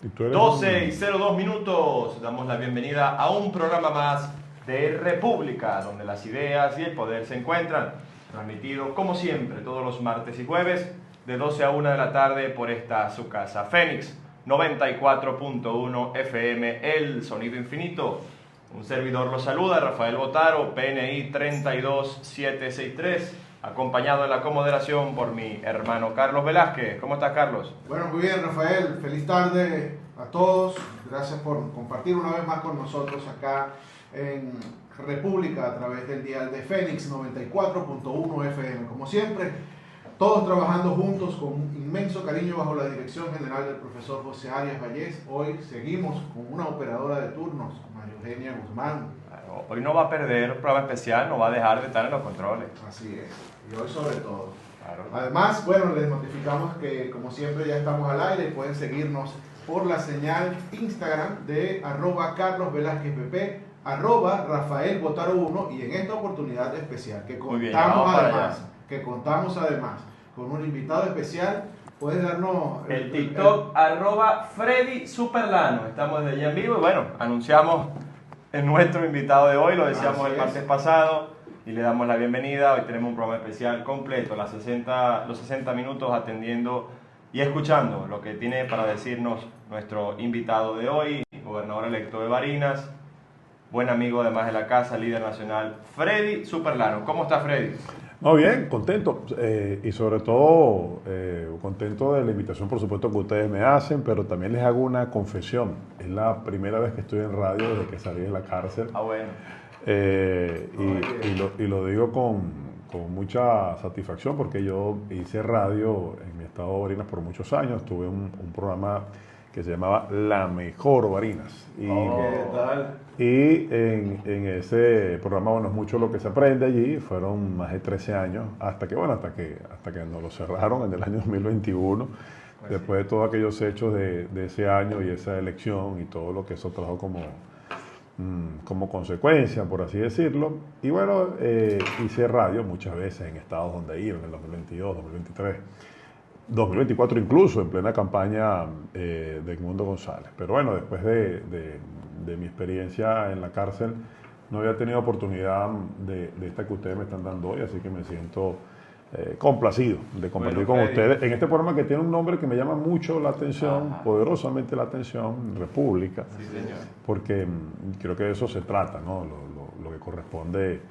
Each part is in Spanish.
Y tú eres 12:02. Damos la bienvenida a un programa más de República, donde las ideas y el poder se encuentran. Transmitido, como siempre, todos los martes y jueves, de 12 a 1 de la tarde por esta su casa. Fénix 94.1 FM, el sonido infinito. Un servidor lo saluda, Rafael Botaro, PNI 32763, acompañado en la comoderación por mi hermano Carlos Velázquez. ¿Cómo estás, Carlos? Bueno, muy bien, Rafael. Feliz tarde a todos. Gracias por compartir una vez más con nosotros acá en República a través del dial de Fénix 94.1 FM. Como siempre, todos trabajando juntos con un inmenso cariño bajo la dirección general del profesor José Arias Vallés. Hoy seguimos con una operadora de turnos, María Eugenia Guzmán. Claro, hoy no va a perder un programa especial, no va a dejar de estar en los controles. Así es, y hoy sobre todo. Claro. Además, bueno, les notificamos que como siempre ya estamos al aire. Pueden seguirnos por la señal Instagram de @CarlosVelázquezPP, @Rafael Botaro 1, y en esta oportunidad especial que Muy bien, vamos contamos además con un invitado especial. Puedes darnos El TikTok, @Freddy Superlano. Estamos desde allá en vivo y bueno, anunciamos en nuestro invitado de hoy, lo decíamos Así el martes es. pasado y le damos la bienvenida. Hoy tenemos un programa especial completo, los 60 minutos atendiendo y escuchando lo que tiene para decirnos nuestro invitado de hoy, gobernador electo de Barinas, buen amigo además de la casa, líder nacional, Freddy Superlano. ¿Cómo está, Freddy? No, bien, contento. Y sobre todo, contento de la invitación, por supuesto, que ustedes me hacen, pero también les hago una confesión. Es la primera vez que estoy en radio desde que salí de la cárcel. Ah, bueno. Y lo digo con mucha satisfacción porque yo hice radio en mi estado de Barinas por muchos años. Tuve un programa que se llamaba La Mejor Barinas. ¿Qué tal? Y en ese programa, bueno, es mucho lo que se aprende allí. Fueron más de 13 años, hasta que nos lo cerraron en el año 2021, Pues después de todos aquellos hechos de ese año y esa elección y todo lo que eso trajo como consecuencia, por así decirlo. Y bueno, hice radio muchas veces en estados donde iba, en el 2022, 2023. 2024 incluso, en plena campaña de Edmundo González. Pero bueno, después de mi experiencia en la cárcel, no había tenido oportunidad de esta que ustedes me están dando hoy, así que me siento complacido de compartir con Freddy, ustedes en este programa que tiene un nombre que me llama mucho la atención, Ajá. poderosamente la atención, República, Sí, señor. porque creo que de eso se trata, ¿no? Lo que corresponde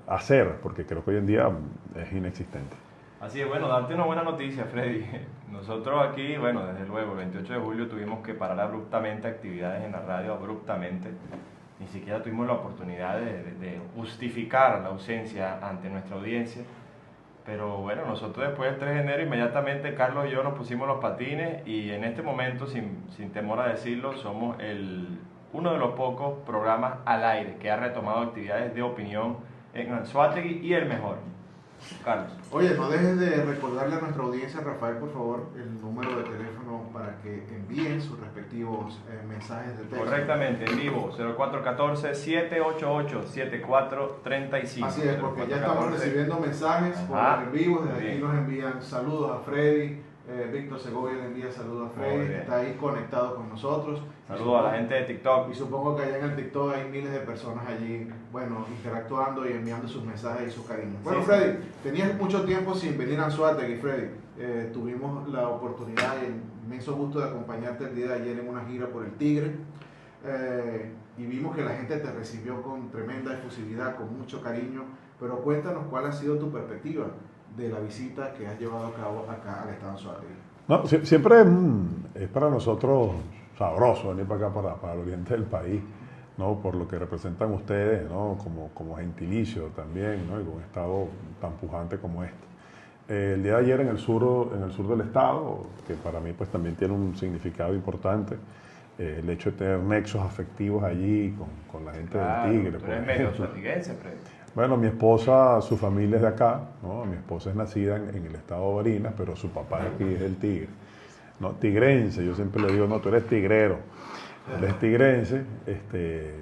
hacer, porque creo que hoy en día es inexistente. Así es, bueno, darte una buena noticia, Freddy. Nosotros aquí, bueno, desde luego, el 28 de julio tuvimos que parar abruptamente actividades en la radio, abruptamente. Ni siquiera tuvimos la oportunidad de justificar la ausencia ante nuestra audiencia. Pero bueno, nosotros después del 3 de enero, inmediatamente Carlos y yo nos pusimos los patines y en este momento, sin temor a decirlo, somos uno de los pocos programas al aire que ha retomado actividades de opinión en Anzoátegui y el mejor. Carlos. Oye, no dejes de recordarle a nuestra audiencia, Rafael, por favor, el número de teléfono para que envíen sus respectivos mensajes de texto. Correctamente, en vivo, 0414-788-7435. Así es, porque ya estamos recibiendo mensajes por en vivo. Desde aquí nos envían saludos a Freddy. Víctor Segovia le envía saludos a Freddy, está ahí conectado con nosotros. Saludos a la gente de TikTok. Y supongo que allá en el TikTok hay miles de personas allí, bueno, interactuando y enviando sus mensajes y sus cariños. Bueno, Sí, Freddy, tenías mucho tiempo sin venir a Anzoátegui, Freddy. Tuvimos la oportunidad y el inmenso gusto de acompañarte el día de ayer en una gira por el Tigre. Y vimos que la gente te recibió con tremenda efusividad, con mucho cariño. Pero cuéntanos cuál ha sido tu perspectiva de la visita que has llevado a cabo acá al estado de Anzoátegui. No, siempre es para nosotros sabroso venir para acá, para el oriente del país, ¿no? Por lo que representan ustedes, ¿no? Como gentilicio también, ¿no? Y con un estado tan pujante como este. El día de ayer en el sur del estado, que para mí pues también tiene un significado importante, el hecho de tener nexos afectivos allí con la gente del Tigre. Tú eres medio suatiguense, Freddy. Bueno, mi esposa, su familia es de acá, ¿no? Mi esposa es nacida en el estado de Barinas, pero su papá de aquí es del Tigre. No, tigrense, yo siempre le digo, no, tú eres tigrero. Él es tigrense,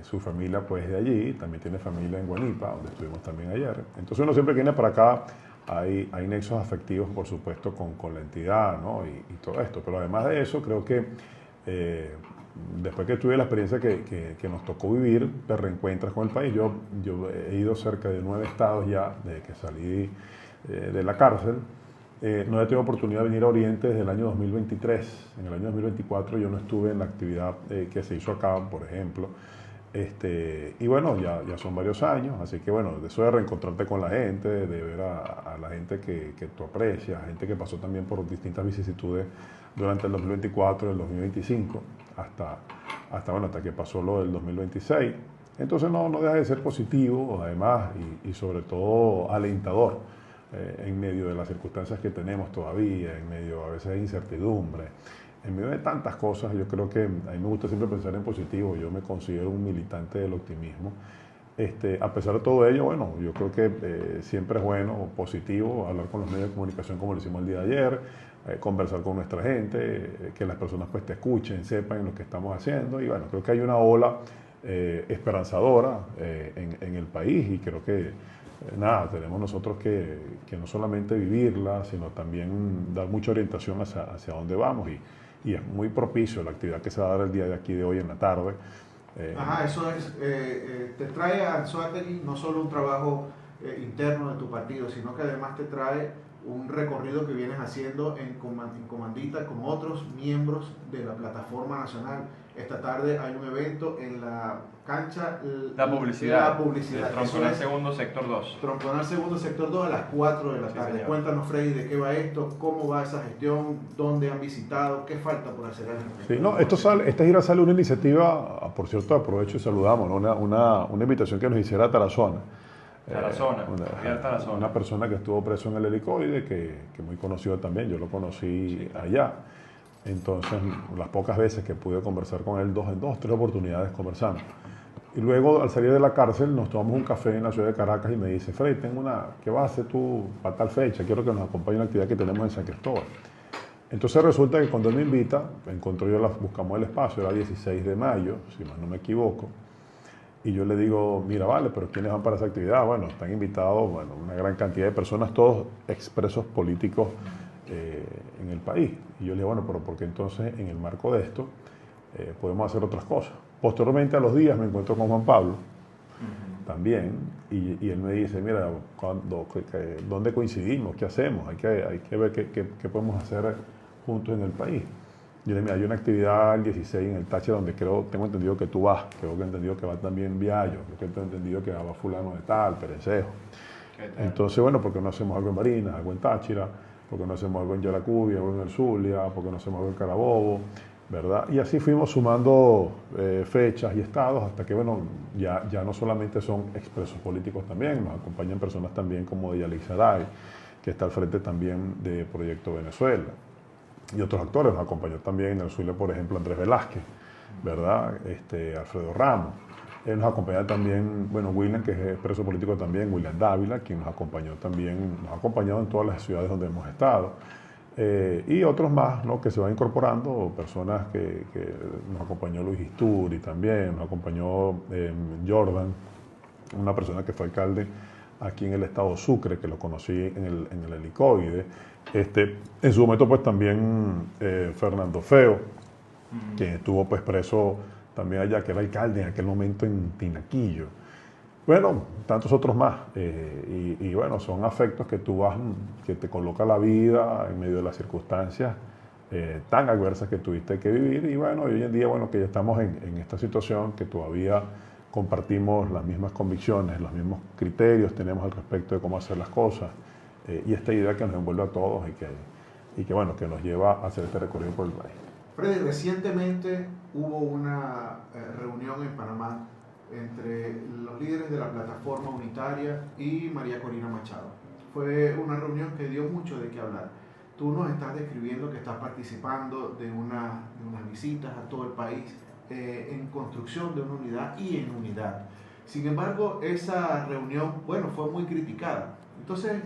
su familia pues es de allí, también tiene familia en Guanipa, donde estuvimos también ayer. Entonces uno siempre que viene para acá, hay nexos afectivos, por supuesto, con la entidad, ¿no? Y todo esto. Pero además de eso, creo que después que tuve la experiencia que nos tocó vivir, te reencuentras con el país. Yo he ido cerca de 9 estados ya desde que salí de la cárcel. No he tenido oportunidad de venir a Oriente desde el año 2023. En el año 2024 yo no estuve en la actividad que se hizo acá, por ejemplo. Y bueno, ya son varios años, así que bueno, eso de reencontrarte con la gente, de ver a la gente que tú aprecias, gente que pasó también por distintas vicisitudes durante el 2024 y el 2025, hasta que pasó lo del 2026. Entonces no deja de ser positivo, además, y sobre todo alentador, en medio de las circunstancias que tenemos todavía, en medio a veces de incertidumbre, en medio de tantas cosas. Yo creo que a mí me gusta siempre pensar en positivo. Yo me considero un militante del optimismo. A pesar de todo ello, bueno, yo creo que siempre es bueno, positivo, hablar con los medios de comunicación como lo hicimos el día de ayer, conversar con nuestra gente, que las personas pues te escuchen, sepan lo que estamos haciendo. Y bueno, creo que hay una ola esperanzadora en el país, y creo que nada, tenemos nosotros que no solamente vivirla, sino también dar mucha orientación hacia dónde vamos, y es muy propicio la actividad que se va a dar el día de aquí de hoy en la tarde. Ajá, eso es, te trae a Anzoátegui no solo un trabajo interno de tu partido, sino que además te trae un recorrido que vienes haciendo en comandita con otros miembros de la plataforma nacional. Esta tarde hay un evento en la cancha La publicidad. De Tronconar Segundo Sector 2. Tronconar Segundo Sector 2 a las 4 de la tarde. Señor. Cuéntanos, Freddy, de qué va esto, cómo va esa gestión, dónde han visitado, qué falta por hacer. Sí, no, esta gira sale una iniciativa, por cierto, aprovecho y saludamos, ¿no? una invitación que nos hiciera Tarazona. Una persona que estuvo preso en el helicoide, que muy conocido también, yo lo conocí allá. Entonces, las pocas veces que pude conversar con él, 3 oportunidades conversando. Y luego, al salir de la cárcel, nos tomamos un café en la ciudad de Caracas y me dice: Freddy, ¿qué vas a hacer tú para tal fecha? Quiero que nos acompañe a una actividad que tenemos en San Cristóbal. Entonces resulta que cuando él me invita, buscamos el espacio, era 16 de mayo, si más no me equivoco. Y yo le digo: mira, vale, pero ¿quiénes van para esa actividad? Bueno, están invitados, una gran cantidad de personas, todos expresos políticos en el país. Y yo le digo: bueno, pero porque entonces en el marco de esto podemos hacer otras cosas. Posteriormente, a los días, me encuentro con Juan Pablo también, y él me dice: mira, ¿dónde coincidimos? ¿Qué hacemos? Hay que ver qué podemos hacer juntos en el país. Yo le digo: mira, hay una actividad el 16 en el Táchira donde tengo entendido que tú vas, creo que he entendido que va también Viallo, creo que tengo entendido que va fulano de tal, Perencejo. Entonces, bueno, ¿por qué no hacemos algo en Barinas, algo en Táchira? ¿Por qué no hacemos algo en Yaracuy, algo en el Zulia? ¿Por qué no hacemos algo en Carabobo? ¿Verdad? Y así fuimos sumando fechas y estados hasta que, bueno, ya no solamente son expresos políticos también, nos acompañan personas también como Yalix Saray, que está al frente también de Proyecto Venezuela, y otros actores. Nos acompañó también en el Zulia, por ejemplo, Andrés Velázquez, ¿verdad? Alfredo Ramos. Nos acompaña también, William, que es expreso político también, William Dávila, quien nos acompañó también, nos ha acompañado en todas las ciudades donde hemos estado. Y otros más, ¿no?, que se van incorporando, personas que nos acompañó Luis Isturi también, nos acompañó Jordan, una persona que fue alcalde aquí en el estado Sucre, que lo conocí en el helicoide. En su momento pues también Fernando Feo, que estuvo pues preso también allá, que era alcalde en aquel momento en Tinaquillo. Bueno, tantos otros más. Y bueno, son afectos que tú vas, que te coloca la vida en medio de las circunstancias tan adversas que tuviste que vivir. Y bueno, hoy en día, que ya estamos en esta situación, que todavía compartimos las mismas convicciones, los mismos criterios tenemos al respecto de cómo hacer las cosas, y esta idea que nos envuelve a todos y que nos lleva a hacer este recorrido por el país. Freddy, recientemente hubo una reunión en Panamá entre los líderes de la plataforma unitaria y María Corina Machado. Fue una reunión que dio mucho de qué hablar. Tú nos estás describiendo que estás participando de unas visitas a todo el país en construcción de una unidad y en unidad. Sin embargo, esa reunión, fue muy criticada. Entonces,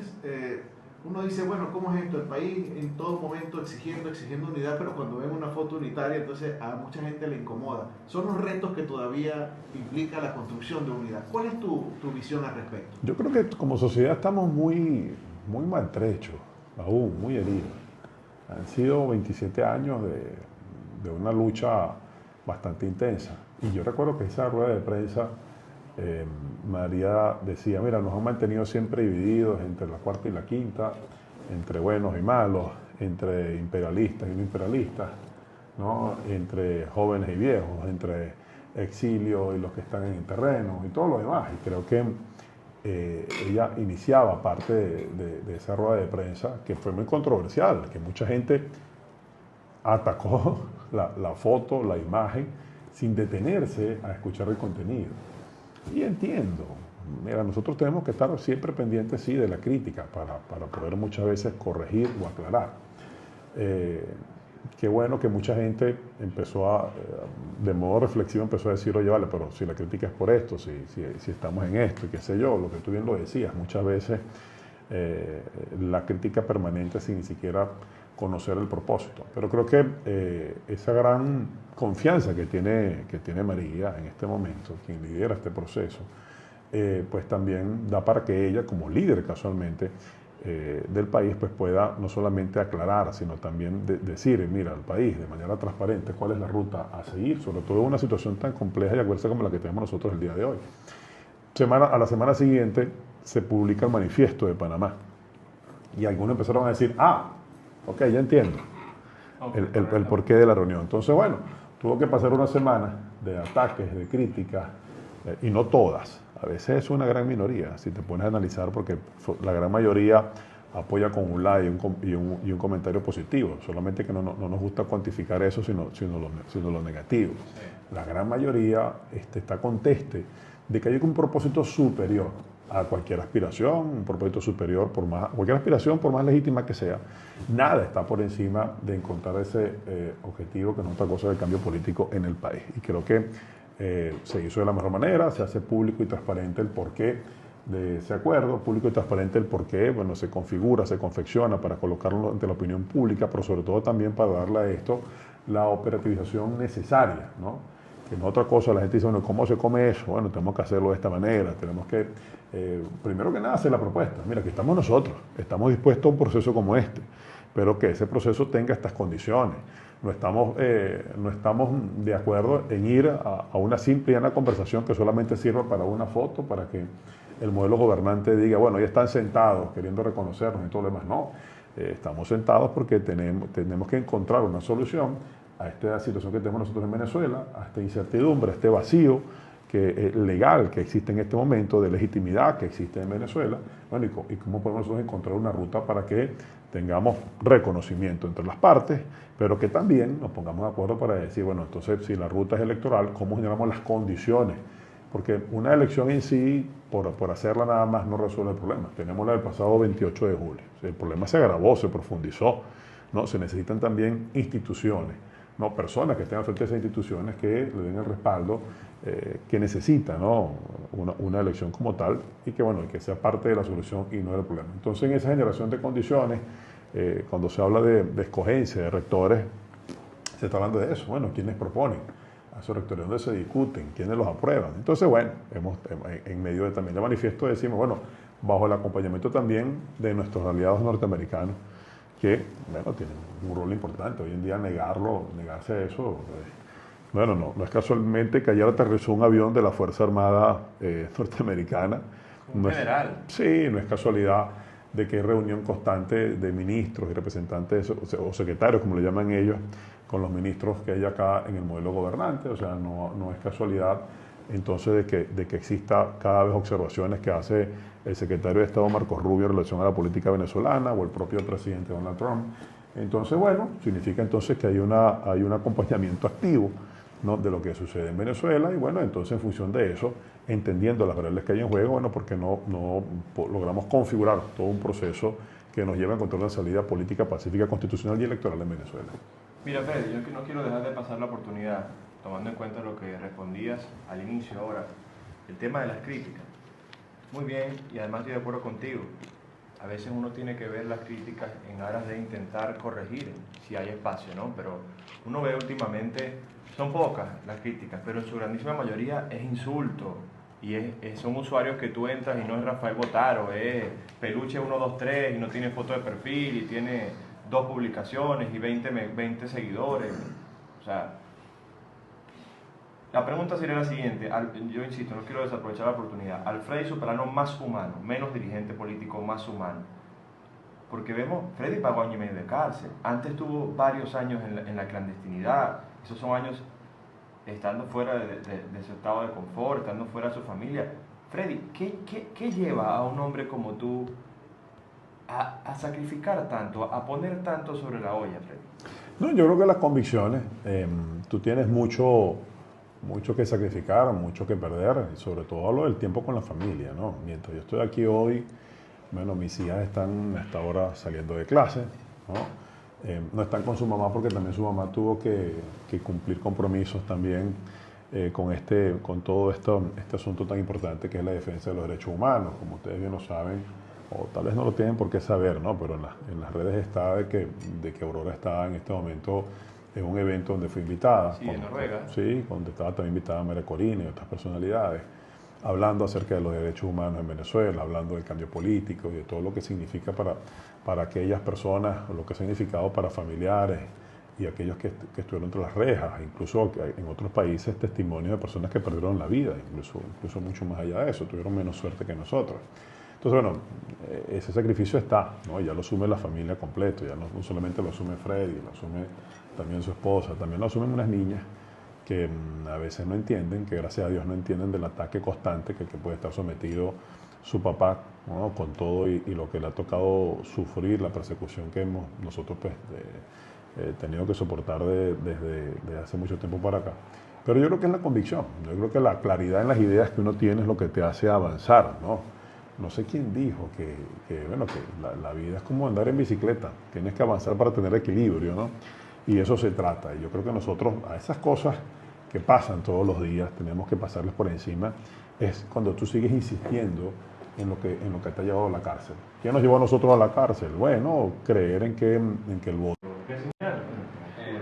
uno dice, ¿cómo es esto? El país en todo momento exigiendo unidad, pero cuando ven una foto unitaria, entonces a mucha gente le incomoda. Son los retos que todavía implica la construcción de unidad. ¿Cuál es tu visión al respecto? Yo creo que como sociedad estamos muy maltrechos, aún muy heridos. Han sido 27 años de una lucha bastante intensa. Y yo recuerdo que esa rueda de prensa, María decía, mira, nos han mantenido siempre divididos entre la cuarta y la quinta, entre buenos y malos, entre imperialistas y no imperialistas, ¿no? Entre jóvenes y viejos, entre exilio y los que están en el terreno y todo lo demás. Y creo que ella iniciaba parte de esa rueda de prensa que fue muy controversial, que mucha gente atacó la foto, la imagen, sin detenerse a escuchar el contenido. Y entiendo, mira, nosotros tenemos que estar siempre pendientes, sí, de la crítica para poder muchas veces corregir o aclarar. Qué bueno que mucha gente empezó de modo reflexivo, empezó a decir, oye, vale, pero si la crítica es por esto, si estamos en esto, y qué sé yo, lo que tú bien lo decías, muchas veces la crítica permanente sin ni siquiera conocer el propósito. Pero creo que esa gran confianza que tiene María en este momento, quien lidera este proceso, pues también da para que ella, como líder casualmente del país, pues pueda no solamente aclarar, sino también decir, mira, al país de manera transparente cuál es la ruta a seguir, sobre todo en una situación tan compleja y adversa como la que tenemos nosotros el día de hoy. A la semana siguiente se publica el manifiesto de Panamá y algunos empezaron a decir, ok, ya entiendo el porqué de la reunión. Entonces, bueno, tuvo que pasar una semana de ataques, de críticas, y no todas. A veces es una gran minoría, si te pones a analizar, porque la gran mayoría apoya con un like y un comentario positivo. Solamente que no nos gusta cuantificar eso, sino lo negativo. La gran mayoría está conteste de que hay un propósito superior a cualquier aspiración, un propósito superior, cualquier aspiración, por más legítima que sea. Nada está por encima de encontrar ese objetivo, que no es otra cosa del cambio político en el país. Y creo que se hizo de la mejor manera, se hace público y transparente el porqué de ese acuerdo, público y transparente el porqué, bueno, se configura, se confecciona para colocarlo ante la opinión pública, pero sobre todo también para darle a esto la operativización necesaria, ¿no? Que no otra cosa, la gente dice, bueno, ¿cómo se come eso? Bueno, tenemos que hacerlo de esta manera, tenemos que, primero que nada, hacer la propuesta. Mira, aquí estamos nosotros, estamos dispuestos a un proceso como este, pero que ese proceso tenga estas condiciones. No estamos de acuerdo en ir a una simple y llana conversación que solamente sirva para una foto, para que el modelo gobernante diga, bueno, ya están sentados queriendo reconocernos y todo lo demás. No, estamos sentados porque tenemos que encontrar una solución a esta situación que tenemos nosotros en Venezuela, a esta incertidumbre, a este vacío legal que existe en este momento, de legitimidad que existe en Venezuela, bueno, y cómo podemos nosotros encontrar una ruta para que tengamos reconocimiento entre las partes, pero que también nos pongamos de acuerdo para decir, bueno, entonces si la ruta es electoral, ¿cómo generamos las condiciones? Porque una elección en sí, por hacerla nada más, no resuelve el problema. Tenemos la del pasado 28 de julio. El problema se agravó, se profundizó, ¿no? Se necesitan también instituciones, ¿no? Personas que estén al frente de esas instituciones que le den el respaldo que necesita, ¿no? Una elección como tal y que, bueno, que sea parte de la solución y no del problema. Entonces, en esa generación de condiciones, cuando se habla de escogencia de rectores, se está hablando de eso. Bueno, ¿quiénes proponen a esos rectores? ¿Dónde se discuten? ¿Quiénes los aprueban? Entonces, bueno, en medio de también el manifiesto decimos, bueno, bajo el acompañamiento también de nuestros aliados norteamericanos, que, bueno, tienen un rol importante. Hoy en día negarse a eso, bueno, no es casualmente que ayer aterrizó un avión de la Fuerza Armada norteamericana. Un general. Sí, no es casualidad de que hay reunión constante de ministros y representantes o secretarios, como le llaman ellos, con los ministros que hay acá en el modelo gobernante. O sea, no es casualidad entonces de que exista cada vez observaciones que hace el secretario de Estado Marcos Rubio en relación a la política venezolana o el propio presidente Donald Trump. Entonces, bueno, significa entonces que hay un acompañamiento activo, ¿no?, de lo que sucede en Venezuela, y bueno, entonces en función de eso, entendiendo las variables que hay en juego, bueno, porque no logramos configurar todo un proceso que nos lleve a encontrar una salida política, pacífica, constitucional y electoral en Venezuela. Mira, Freddy, yo no quiero dejar de pasar la oportunidad, tomando en cuenta lo que respondías al inicio ahora, el tema de las críticas. Muy bien, y además estoy de acuerdo contigo. A veces uno tiene que ver las críticas en aras de intentar corregir si hay espacio, ¿no? Pero uno ve últimamente, son pocas las críticas, pero en su grandísima mayoría es insulto. Y son usuarios que tú entras y no es Rafael Botaro, es Peluche 123 y no tiene foto de perfil y tiene 2 publicaciones y 20 seguidores. O sea, la pregunta sería la siguiente, yo insisto, no quiero desaprovechar la oportunidad. Al Freddy Superano más humano, menos dirigente político, más humano. Porque vemos, Freddy pagó año y medio de cárcel, antes tuvo varios años en la clandestinidad, esos son años estando fuera de su estado de confort, estando fuera de su familia. Freddy, ¿qué lleva a un hombre como tú a sacrificar tanto, a poner tanto sobre la olla, Freddy? No, yo creo que las convicciones, tú tienes mucho que sacrificar, mucho que perder, y sobre todo hablo del tiempo con la familia, ¿no? Mientras yo estoy aquí hoy, bueno, mis hijas están hasta ahora saliendo de clase, ¿no? No están con su mamá porque también su mamá tuvo que cumplir compromisos también con todo este asunto tan importante que es la defensa de los derechos humanos. Como ustedes bien lo saben, o tal vez no lo tienen por qué saber, ¿no? Pero en las redes está de que Aurora está en este momento en un evento donde fue invitada. Sí, en Noruega. Sí, donde estaba también invitada María Corina y otras personalidades, hablando acerca de los derechos humanos en Venezuela, hablando del cambio político y de todo lo que significa para aquellas personas, o lo que ha significado para familiares y aquellos que estuvieron entre las rejas, incluso en otros países testimonios de personas que perdieron la vida, incluso mucho más allá de eso, tuvieron menos suerte que nosotros. Entonces, bueno, ese sacrificio está, ¿no? Ya lo asume la familia completo, ya no solamente lo asume Freddy, lo asume también su esposa, también lo asumen unas niñas que a veces no entienden, que gracias a Dios no entienden del ataque constante que puede estar sometido su papá, ¿no? Con todo y lo que le ha tocado sufrir, la persecución que nosotros pues, tenido que soportar desde hace mucho tiempo para acá. Pero yo creo que es la convicción, yo creo que la claridad en las ideas que uno tiene es lo que te hace avanzar, ¿no? No sé quién dijo que la vida es como andar en bicicleta, tienes que avanzar para tener equilibrio, ¿no? Y eso se trata. Y yo creo que nosotros a esas cosas que pasan todos los días, tenemos que pasarles por encima, es cuando tú sigues insistiendo en lo que te ha llevado a la cárcel. ¿Quién nos llevó a nosotros a la cárcel? Bueno, creer en que el voto. ¿Qué señal?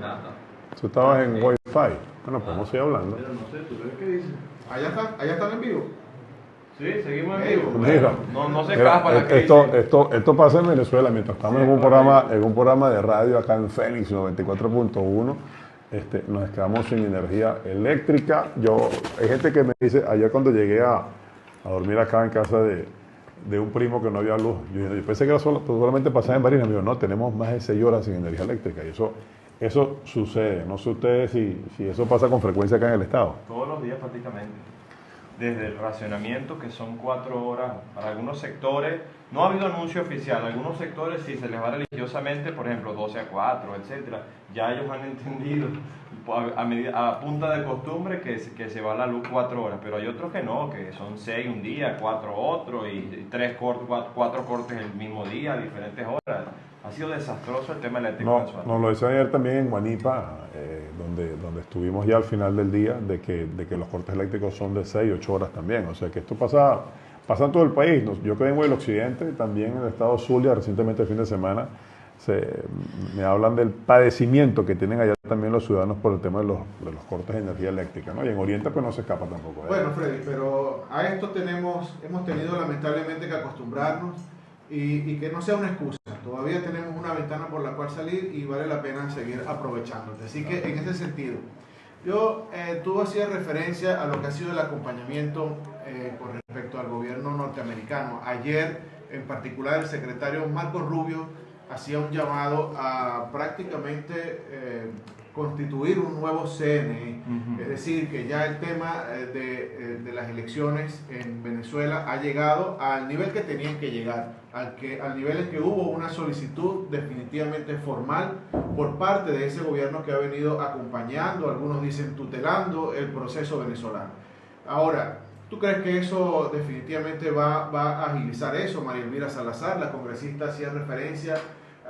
Nada. Tú estabas en Wi-Fi. Bueno, pues no estoy hablando. Pero no sé, ¿tú ves qué dice? Allá están en vivo. Sí, seguimos en vivo. Mira, No se mira, escapa la que dice. esto pasa en Venezuela, mientras estamos Sí, en un programa de radio acá en Fénix 94.1, nos quedamos sin energía eléctrica. Hay gente que me dice, ayer cuando llegué a dormir acá en casa de un primo que no había luz, yo pensé que era solamente pasaba en Barinas, me dijo, no, tenemos más de 6 horas sin energía eléctrica, y eso sucede. No sé ustedes si eso pasa con frecuencia acá en el estado. Todos los días prácticamente. Desde el racionamiento, que son 4 horas para algunos sectores, no ha habido anuncio oficial, algunos sectores sí se les va religiosamente, por ejemplo 12 a 4, etcétera. Ya ellos han entendido a punta de costumbre que se va la luz 4 horas, pero hay otros que no, que son 6 un día, 4 otro y 4 cortes el mismo día, diferentes horas. Ha sido desastroso el tema eléctrico mensual. Nos lo decía ayer también en Guanipa, donde estuvimos ya al final del día, de que los cortes eléctricos son de 6, 8 horas también. O sea que esto pasa en todo el país. Yo que vengo del occidente, también en el estado Zulia, recientemente el fin de semana, me hablan del padecimiento que tienen allá también los ciudadanos por el tema de los cortes de energía eléctrica, ¿no? Y en Oriente pues no se escapa tampoco. Bueno, Freddy, pero a esto hemos tenido lamentablemente que acostumbrarnos y que no sea una excusa. Todavía tenemos una ventana por la cual salir y vale la pena seguir aprovechándote. Así que en ese sentido, tú hacías referencia a lo que ha sido el acompañamiento con respecto al gobierno norteamericano. Ayer, en particular, el secretario Marco Rubio hacía un llamado a prácticamente constituir un nuevo CNE, es decir, que ya el tema de las elecciones en Venezuela ha llegado al nivel que tenían que llegar, al nivel en que hubo una solicitud definitivamente formal por parte de ese gobierno que ha venido acompañando, algunos dicen tutelando el proceso venezolano. Ahora, ¿tú crees que eso definitivamente va a agilizar eso? María Elvira Salazar, la congresista, hacía referencia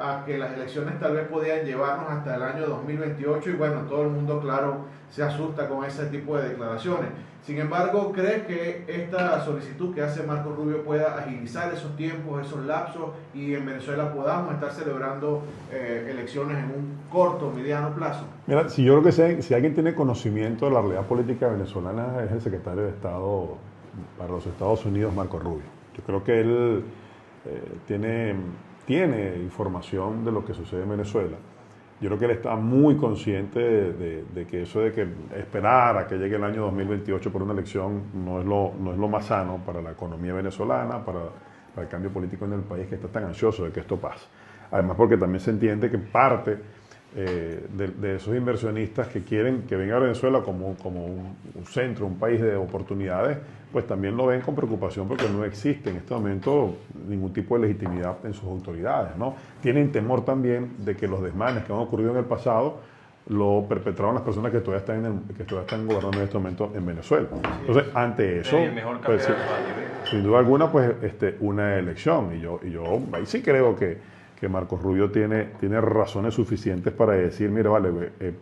a que las elecciones tal vez podían llevarnos hasta el año 2028 y bueno, todo el mundo, claro, se asusta con ese tipo de declaraciones. Sin embargo, ¿crees que esta solicitud que hace Marco Rubio pueda agilizar esos tiempos, esos lapsos y en Venezuela podamos estar celebrando elecciones en un corto, mediano plazo? Mira, si yo creo que si alguien tiene conocimiento de la realidad política venezolana es el secretario de Estado para los Estados Unidos, Marco Rubio. Yo creo que él tiene información de lo que sucede en Venezuela. Yo creo que él está muy consciente de que eso de que esperar a que llegue el año 2028 por una elección no es lo más sano para la economía venezolana, para el cambio político en el país, que está tan ansioso de que esto pase. Además, porque también se entiende que parte de esos inversionistas que quieren que venga a Venezuela como un centro, un país de oportunidades, pues también lo ven con preocupación porque no existe en este momento ningún tipo de legitimidad en sus autoridades, ¿no? Tienen temor también de que los desmanes que han ocurrido en el pasado lo perpetraron las personas que todavía están gobernando en este momento en Venezuela. Entonces, ante eso, el mejor pues, café de sin duda alguna, pues una elección. Y yo ahí sí creo que Marcos Rubio tiene razones suficientes para decir, mira, vale,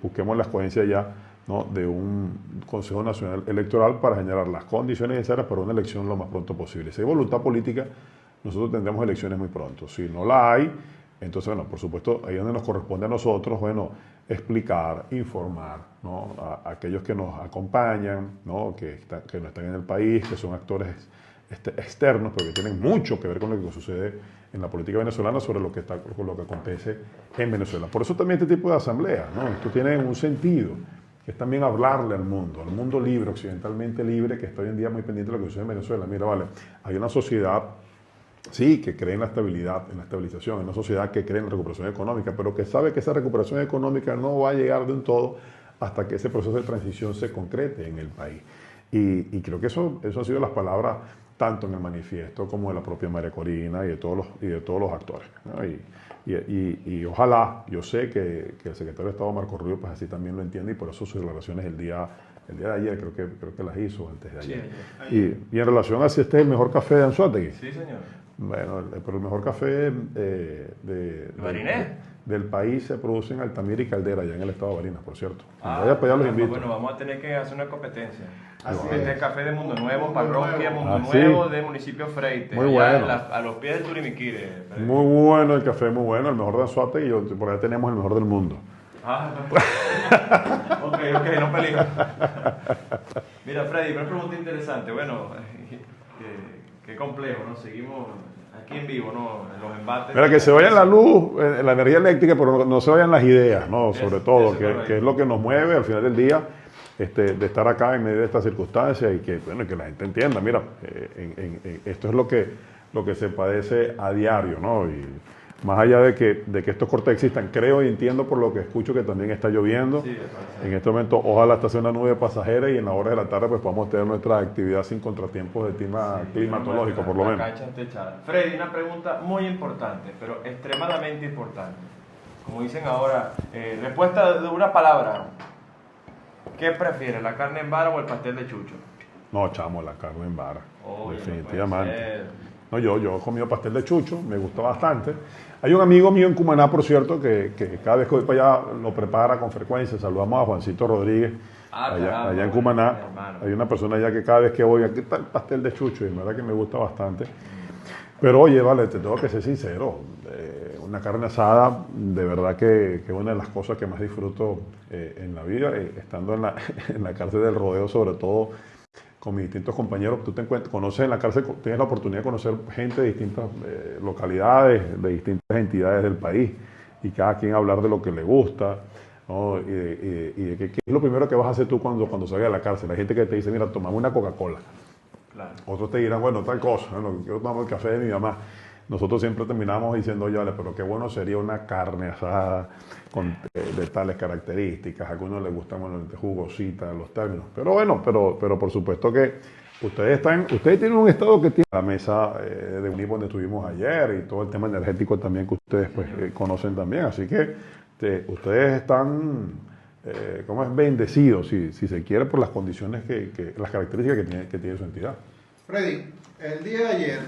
busquemos la escogencia ya, ¿no?, de un Consejo Nacional Electoral para generar las condiciones necesarias para una elección lo más pronto posible. Si hay voluntad política, nosotros tendremos elecciones muy pronto. Si no la hay, entonces, bueno, por supuesto, ahí es donde nos corresponde a nosotros, bueno, explicar, informar, ¿no?, a aquellos que nos acompañan, ¿no?, que no están en el país, que son actores externos, pero que tienen mucho que ver con lo que sucede en la política venezolana sobre lo que acontece en Venezuela. Por eso también este tipo de asambleas, ¿no? Esto tiene un sentido, que es también hablarle al mundo libre, occidentalmente libre, que está hoy en día muy pendiente de lo que sucede en Venezuela. Mira, vale, hay una sociedad, sí, que cree en la estabilidad, en la estabilización, en una sociedad que cree en la recuperación económica, pero que sabe que esa recuperación económica no va a llegar de un todo hasta que ese proceso de transición se concrete en el país. Y creo que eso han sido las palabras tanto en el manifiesto como de la propia María Corina y de todos los actores, ¿no? Y ojalá, yo sé que el secretario de Estado Marco Rubio pues así también lo entiende y por eso sus declaraciones el día de ayer creo que las hizo antes de ayer. Sí, y en relación a si este es el mejor café de Anzoátegui. Sí, señor. Bueno, pero el mejor café ¿Bariné? del país se produce en Altamira y Caldera, allá en el estado de Barinas, por cierto. Ah, Vaya para allá, los invito. bueno, vamos a tener que hacer una competencia. Así Este es. café de Mundo Nuevo, Mundo parroquia Nuevo. Mundo Ah, sí. Nuevo de municipio Freite. Muy allá bueno. a los pies del Turimiquire. Muy bueno el café, muy bueno, el mejor de Anzoátegui, y por allá tenemos el mejor del mundo. Ah, ok, no peligro. Mira, Freddy, una pregunta interesante. Bueno, qué complejo, ¿no? Seguimos aquí en vivo, ¿no? En los embates. Mira, que se vaya la luz, la energía eléctrica, pero no se vayan las ideas, ¿no? Sobre todo, eso es que es lo que nos mueve al final del día, de estar acá en medio de estas circunstancias y que, bueno, que la gente entienda, mira, esto es lo que se padece a diario, ¿no? Y más allá de que estos cortes existan, creo y entiendo por lo que escucho que también está lloviendo. Sí, en este momento, ojalá esta sea una nube pasajera y en la hora de la tarde pues podamos tener nuestra actividad sin contratiempos de tema climatológico, por lo menos. Freddy, una pregunta muy importante, pero extremadamente importante. Como dicen ahora, respuesta de una palabra. ¿Qué prefiere, la carne en vara o el pastel de chucho? No, chamo, la carne en vara, Oye, definitivamente. No, yo he comido pastel de chucho, me gusta bastante. Hay un amigo mío en Cumaná, por cierto, que cada vez que voy para allá lo prepara con frecuencia. Saludamos a Juancito Rodríguez, allá en Cumaná. Hay una persona allá que cada vez que voy, aquí está el pastel de chucho, y de verdad que me gusta bastante. Pero oye, vale, te tengo que ser sincero, una carne asada, de verdad que es una de las cosas que más disfruto en la vida, estando en la cárcel del Rodeo, sobre todo con mis distintos compañeros. Tú conoces en la cárcel, tienes la oportunidad de conocer gente de distintas localidades, de distintas entidades del país, y cada quien hablar de lo que le gusta, ¿no? Y de qué es lo primero que vas a hacer tú cuando salgas de la cárcel. Hay gente que te dice, mira, tomame una Coca-Cola. Claro. Otros te dirán, bueno, tal cosa, bueno, quiero tomar el café de mi mamá. Nosotros siempre terminamos diciendo, oye, vale, pero qué bueno sería una carne asada de tales características. A algunos les gustan, bueno, jugosita, los términos. Pero bueno, pero por supuesto que ustedes tienen un estado que tiene la mesa de UNIP donde estuvimos ayer y todo el tema energético también que ustedes pues conocen también. Así que ustedes están, ¿cómo es? Bendecidos, si se quiere, por las condiciones, las características que tiene su entidad. Freddy, el día de ayer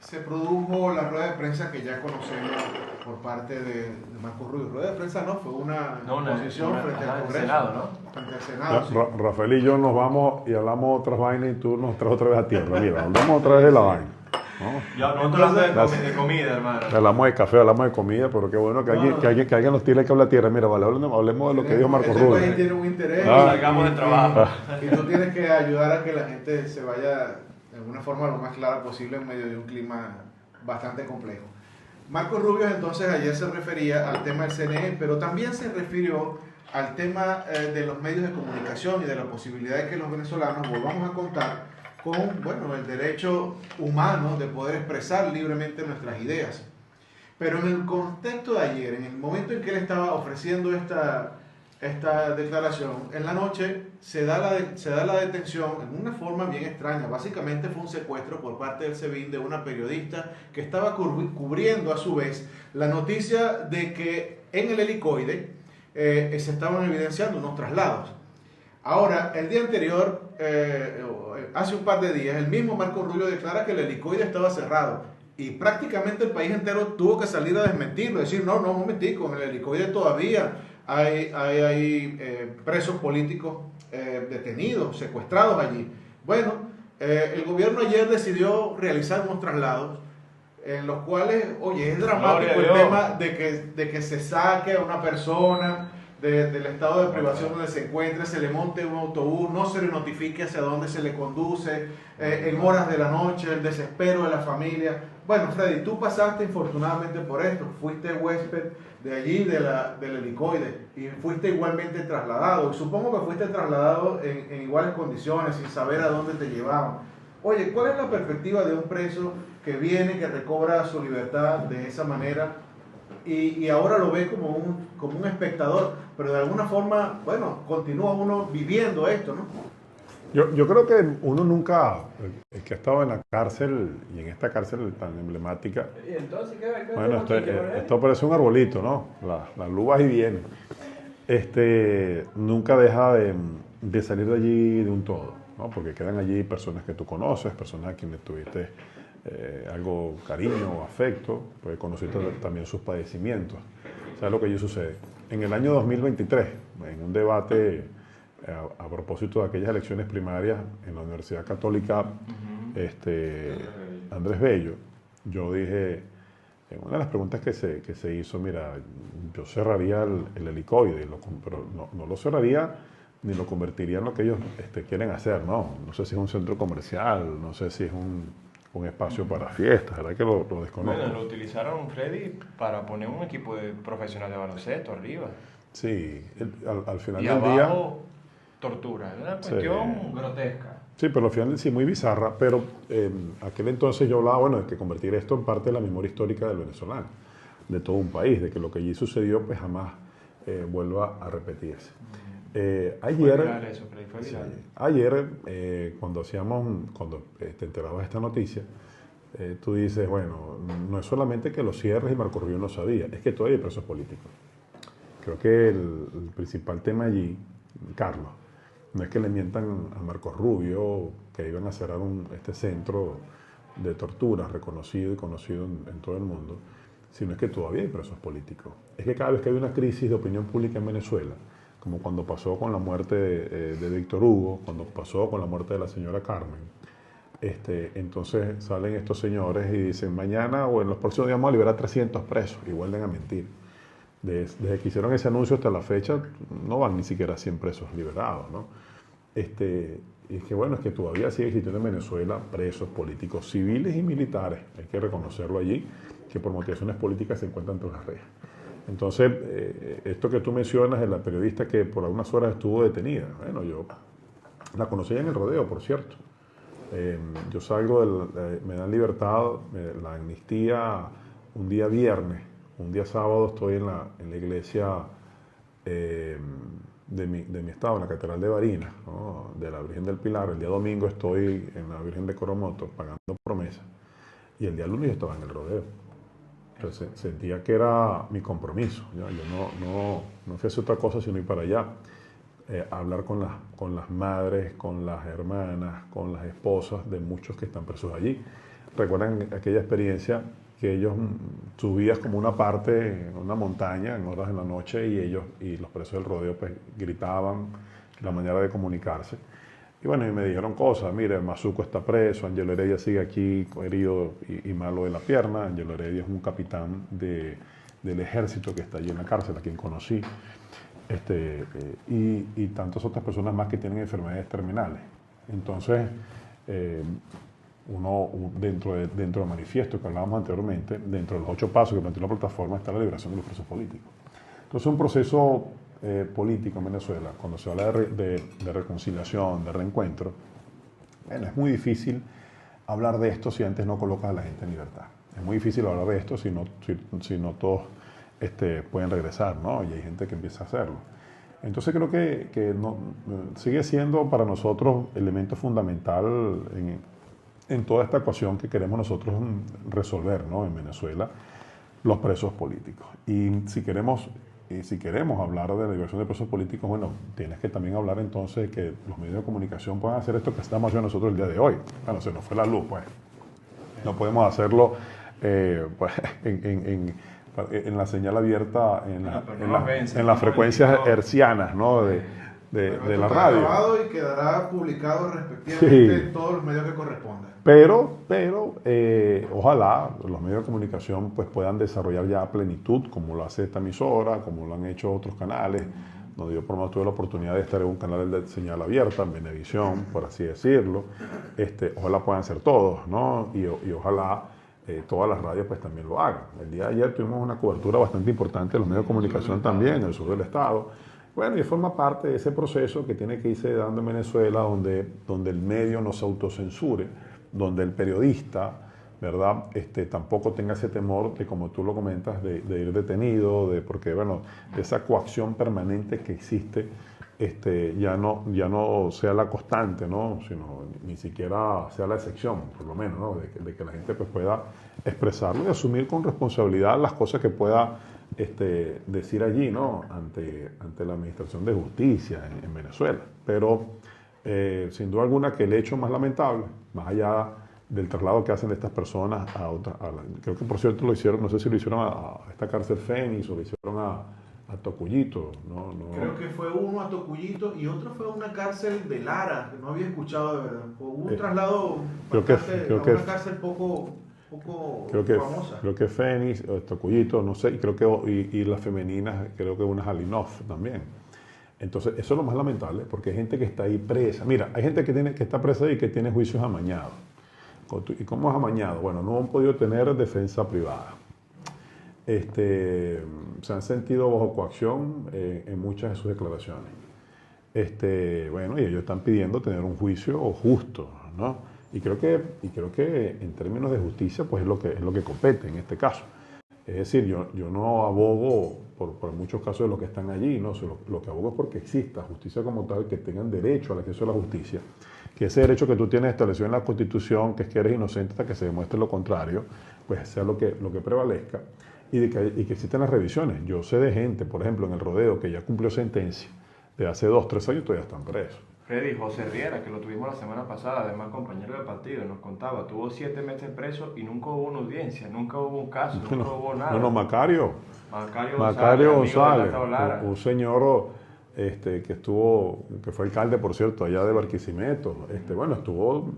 se produjo la rueda de prensa que ya conocemos por parte de Marco Rubio. Rueda de prensa no, fue una exposición frente al Congreso. Senado, ¿no? Frente al Senado, sí. Rafael y yo nos vamos y hablamos otras vainas y tú nos traes otra vez a tierra. Mira, hablamos otra vez de la vaina, ¿no? Ya, nosotros hablamos de comida, hermano. Hablamos de café, hablamos de comida, pero qué bueno que alguien nos tire que habla tierra. Mira, vale, hablemos de lo que dijo Marco Rubio. Este país tiene un interés. Salgamos de trabajo. Y tú tienes que ayudar a que la gente se vaya de alguna forma lo más clara posible en medio de un clima bastante complejo. Marco Rubio entonces ayer se refería al tema del CNE, pero también se refirió al tema de los medios de comunicación y de la posibilidad de que los venezolanos volvamos a contar con, bueno, el derecho humano de poder expresar libremente nuestras ideas. Pero en el contexto de ayer, en el momento en que él estaba ofreciendo esta declaración, en la noche se da la detención en una forma bien extraña. Básicamente fue un secuestro por parte del SEBIN de una periodista que estaba cubriendo a su vez la noticia de que en el helicoide se estaban evidenciando unos traslados. Ahora, el día anterior, hace un par de días, el mismo Marco Rubio declara que el helicoide estaba cerrado. Y prácticamente el país entero tuvo que salir a desmentirlo, decir, no, un momentico, en el helicoide todavía hay presos políticos detenidos, secuestrados allí. Bueno, el gobierno ayer decidió realizar unos traslados en los cuales, oye, es dramático el tema de que se saque a una persona del estado de privación donde se encuentre, se le monte un autobús, no se le notifique hacia dónde se le conduce, en horas de la noche, el desespero de la familia. Bueno, Freddy, tú pasaste infortunadamente por esto, fuiste huésped de allí, del helicoide, y fuiste igualmente trasladado, y supongo que fuiste trasladado en iguales condiciones, sin saber a dónde te llevaban. Oye, ¿cuál es la perspectiva de un preso que viene, que recobra su libertad de esa manera, y ahora lo ve como un espectador, pero de alguna forma, bueno, continúa uno viviendo esto, ¿no? Yo creo que uno nunca, el que ha estado en la cárcel, y en esta cárcel tan emblemática, ¿Y entonces qué bueno, esto parece un arbolito, ¿no? La luz va y viene. Nunca deja de salir de allí de un todo, ¿no? Porque quedan allí personas que tú conoces, personas a quienes tuviste algo cariño o afecto, pues conociste también sus padecimientos. ¿Sabes lo que allí sucede? En el año 2023, en un debate a propósito de aquellas elecciones primarias en la Universidad Católica Andrés Bello, yo dije, en una de las preguntas que se hizo, mira, yo cerraría el helicoide, pero no lo cerraría ni lo convertiría en lo que ellos quieren hacer, ¿no? No sé si es un centro comercial, no sé si es un espacio para fiestas, ¿verdad que lo desconozco? Bueno, lo utilizaron, Freddy, para poner un equipo profesional de baloncesto arriba. Sí, al final y del abajo, día... tortura, es una cuestión grotesca. Sí, pero al final sí, muy bizarra, pero aquel entonces yo hablaba, bueno, de que convertir esto en parte de la memoria histórica del venezolano, de todo un país, de que lo que allí sucedió pues jamás vuelva a repetirse. Ayer, fue viral eso, Freddy, fue viral. Sí, ayer cuando te enterabas de esta noticia, tú dices, bueno, no es solamente que lo cierres y Marco Rubio no sabía, es que todavía hay presos políticos. Creo que el principal tema allí, Carlos, no es que le mientan a Marcos Rubio que iban a cerrar este centro de tortura reconocido y conocido en todo el mundo, sino es que todavía hay presos políticos. Es que cada vez que hay una crisis de opinión pública en Venezuela, como cuando pasó con la muerte de Víctor Hugo, cuando pasó con la muerte de la señora Carmen, entonces salen estos señores y dicen, mañana o en los próximos días vamos a liberar 300 presos, y vuelven a mentir. Desde que hicieron ese anuncio hasta la fecha, no van ni siquiera 100 presos liberados, ¿no? Y es que bueno, es que todavía sigue existiendo en Venezuela presos políticos civiles y militares, hay que reconocerlo allí, que por motivaciones políticas se encuentran entre las rejas. Entonces, esto que tú mencionas de la periodista que por algunas horas estuvo detenida, bueno, yo la conocí en el rodeo, por cierto. Yo salgo, me dan libertad, la amnistía un día viernes. Un día sábado estoy en la iglesia de mi estado, en la Catedral de Barinas, ¿no? De la Virgen del Pilar. El día domingo estoy en la Virgen de Coromoto pagando promesa. Y el día lunes yo estaba en el rodeo. Entonces sentía que era mi compromiso. ¿Ya? Yo no fui a hacer otra cosa sino ir para allá. Hablar con las madres, con las hermanas, con las esposas de muchos que están presos allí. Recuerdan aquella experiencia que ellos subías como una parte en una montaña en horas de la noche y los presos del rodeo pues gritaban la manera de comunicarse. Y bueno, y me dijeron cosas, mire, Mazuco está preso, Angelo Heredia sigue aquí herido y malo de la pierna, Angelo Heredia es un capitán del ejército que está allí en la cárcel, a quien conocí, y tantas otras personas más que tienen enfermedades terminales. Entonces, dentro del manifiesto que hablábamos anteriormente, dentro de los 8 pasos que planteó la plataforma, está la liberación de los presos políticos. Entonces, un proceso político en Venezuela, cuando se habla de reconciliación, de reencuentro, bueno, es muy difícil hablar de esto si antes no colocas a la gente en libertad. Es muy difícil hablar de esto si no todos pueden regresar, ¿no? Y hay gente que empieza a hacerlo. Entonces creo que sigue siendo para nosotros elemento fundamental en toda esta ecuación que queremos nosotros resolver, ¿no? En Venezuela, los presos políticos. Y si queremos hablar de la liberación de presos políticos, bueno, tienes que también hablar entonces de que los medios de comunicación puedan hacer esto que estamos haciendo nosotros el día de hoy. Bueno, se nos fue la luz, pues. No podemos hacerlo pues, en la señal abierta, en las frecuencias hertzianas, ¿no? de la radio. Está grabado y quedará publicado respectivamente en todos los medios que correspondan. Pero ojalá los medios de comunicación pues, puedan desarrollar ya a plenitud, como lo hace esta emisora, como lo han hecho otros canales, donde yo por lo menos tuve la oportunidad de estar en un canal de señal abierta, en Venevisión, por así decirlo. Ojalá puedan ser todos, ¿no? Y ojalá todas las radios pues también lo hagan. El día de ayer tuvimos una cobertura bastante importante de los medios de comunicación también, en el sur del estado. Bueno, y forma parte de ese proceso que tiene que irse dando en Venezuela, donde el medio no se autocensure, donde el periodista, ¿verdad? Tampoco tenga ese temor de, como tú lo comentas, de ir detenido, porque, bueno, esa coacción permanente que existe ya no sea la constante, ¿no? Sino ni siquiera sea la excepción, por lo menos, ¿no? De que la gente pues, pueda expresarlo y asumir con responsabilidad las cosas que pueda decir allí, ¿no? ante la Administración de Justicia en Venezuela. Pero sin duda alguna que el hecho más lamentable, más allá del traslado que hacen de estas personas creo que por cierto lo hicieron, no sé si lo hicieron a esta cárcel Fénix o lo hicieron a Tocuyito, no. Creo que fue uno a Tocuyito y otro fue a una cárcel de Lara, que no había escuchado de verdad. Hubo un traslado a una cárcel poco famosa. Creo que Fénix, Tocuyito, no sé, y creo que y las femeninas, creo que unas Alinov también. Entonces, eso es lo más lamentable, porque hay gente que está ahí presa. Mira, hay gente que está presa y que tiene juicios amañados. ¿Y cómo es amañado? Bueno, no han podido tener defensa privada. Se han sentido bajo coacción en muchas de sus declaraciones. Bueno, y ellos están pidiendo tener un juicio justo, ¿no? Y creo que en términos de justicia, pues es lo que compete en este caso. Es decir, yo no abogo por muchos casos de los que están allí, ¿no? Lo que abogo es porque exista justicia como tal, que tengan derecho al acceso a la justicia, que ese derecho que tú tienes establecido en la Constitución, que es que eres inocente hasta que se demuestre lo contrario, pues sea lo que prevalezca, y que existen las revisiones. Yo sé de gente, por ejemplo, en el Rodeo, que ya cumplió sentencia de hace 2, 3 años, todavía están presos. Freddy, José Riera, que lo tuvimos la semana pasada, además compañero de partido, nos contaba, tuvo 7 meses preso y nunca hubo una audiencia, nunca hubo un caso, nunca hubo nada. Macario González, un señor que fue alcalde, por cierto, allá de Barquisimeto, bueno, estuvo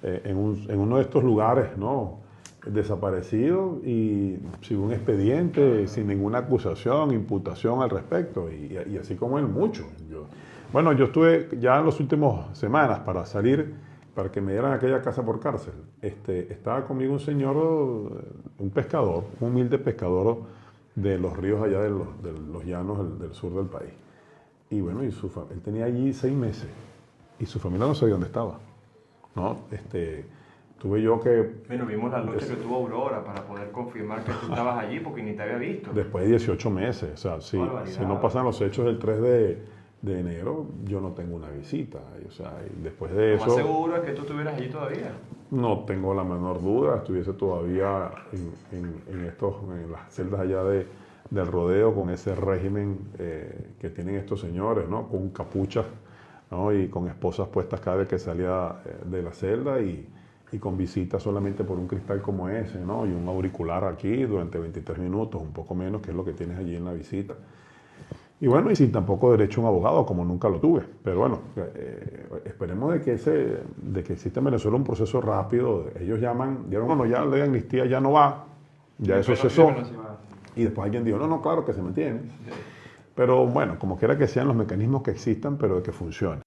en uno de estos lugares, ¿no? Desaparecido y sin un expediente, sin ninguna acusación, imputación al respecto, y así como él, mucho. Yo estuve ya en las últimas semanas para salir, para que me dieran aquella casa por cárcel. Estaba conmigo un señor, un pescador, un humilde pescador de los ríos allá de los llanos del sur del país. Y bueno, él tenía allí 6 meses y su familia no sabía dónde estaba, ¿no? Tuve yo que... Bueno, vimos la lucha que tuvo Aurora para poder confirmar que tú estabas allí porque ni te había visto. Después de 18 meses, o sea, si no pasan los hechos del 3 de enero, yo no tengo una visita. O sea, y después de eso... ¿Más seguro es que tú estuvieras allí todavía? No tengo la menor duda, estuviese todavía en las celdas allá del Rodeo con ese régimen que tienen estos señores, ¿no? Con capuchas, ¿no? Y con esposas puestas cada vez que salía de la celda y con visitas solamente por un cristal como ese, ¿no? Y un auricular aquí durante 23 minutos, un poco menos, que es lo que tienes allí en la visita. Y bueno, y sin tampoco derecho a un abogado, como nunca lo tuve. Pero bueno, esperemos de que exista en Venezuela un proceso rápido. Ellos llaman, bueno, ya la ley de amnistía ya no va, ya eso cesó. Y después alguien dijo, no, claro que se mantiene. Pero bueno, como quiera que sean los mecanismos que existan, pero de que funcionen.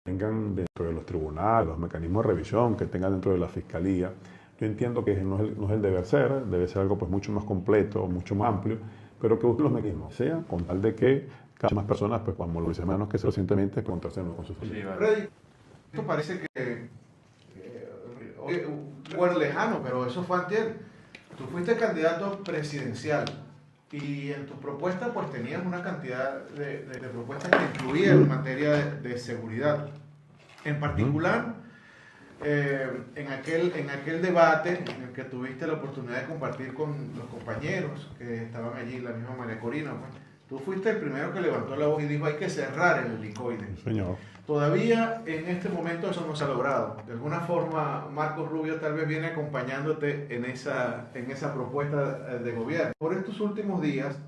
tengan dentro de los tribunales, los mecanismos de revisión que tengan dentro de la fiscalía. Yo entiendo que no es el deber ser, debe ser algo pues mucho más completo, mucho más amplio, pero que busquen los mecanismos, sea con tal de que cada vez más personas, pues como lo dicen menos que recientemente, encontrarse con su familia. Sí, vale. Freddy, esto parece que fue lejano, pero eso fue antier. Tú fuiste candidato presidencial y en tu propuesta pues tenías una cantidad de propuestas que incluían en materia de seguridad. En particular, en aquel debate en el que tuviste la oportunidad de compartir con los compañeros que estaban allí, la misma María Corina, pues, tú fuiste el primero que levantó la voz y dijo hay que cerrar el helicoide. Señor. Todavía en este momento eso no se ha logrado. De alguna forma, Marcos Rubio tal vez viene acompañándote en esa propuesta de gobierno. Por estos últimos días,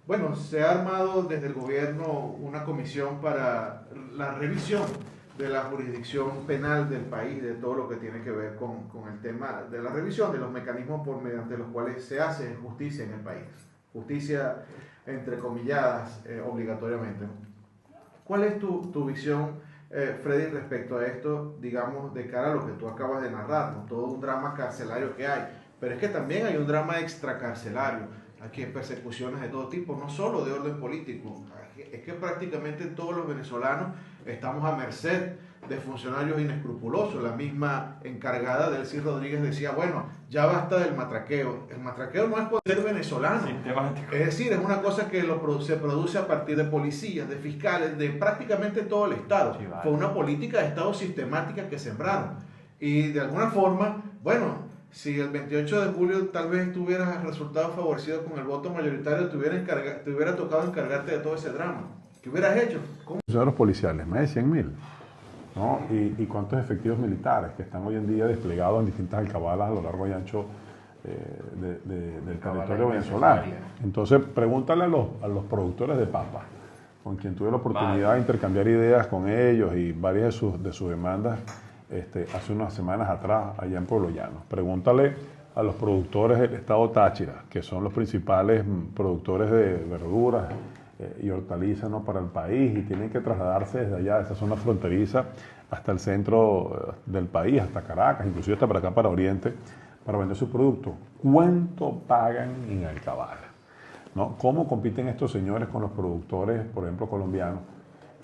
bueno, se ha armado desde el gobierno una comisión para la revisión de la jurisdicción penal del país, de todo lo que tiene que ver con el tema de la revisión de los mecanismos mediante los cuales se hace justicia en el país. Justicia, entrecomilladas, obligatoriamente. ¿Cuál es tu visión, Freddy, respecto a esto, digamos, de cara a lo que tú acabas de narrar, ¿no? Todo un drama carcelario que hay, pero es que también hay un drama extracarcelario, aquí hay persecuciones de todo tipo, no solo de orden político, es que prácticamente todos los venezolanos estamos a merced de funcionarios inescrupulosos. La misma encargada de Elsie Rodríguez decía, bueno, ya basta del matraqueo. El matraqueo no es por ser venezolano. Sistemático. Es decir, es una cosa que se produce a partir de policías, de fiscales, de prácticamente todo el Estado. Sí, vale. Fue una política de Estado sistemática que sembraron. Y de alguna forma, bueno, si el 28 de julio tal vez tuvieras resultado favorecido con el voto mayoritario, te hubiera tocado encargarte de todo ese drama. ¿Qué hubieras hecho? ¿Cómo? Los policiales, más de 100.000. ¿No? ¿Y cuántos efectivos militares que están hoy en día desplegados en distintas alcabalas a lo largo y ancho del territorio venezolano? Entonces, pregúntale a los productores de papa, con quien tuve la oportunidad de intercambiar ideas con ellos y varias de sus demandas hace unas semanas atrás, allá en Pueblo Llano. Pregúntale a los productores del estado Táchira, que son los principales productores de verduras y hortalizas, ¿no?, para el país, y tienen que trasladarse desde allá, de esa zona fronteriza, hasta el centro del país, hasta Caracas, inclusive hasta para acá, para Oriente, para vender sus productos. ¿Cuánto pagan en alcabala? ¿No? ¿Cómo compiten estos señores con los productores, por ejemplo, colombianos,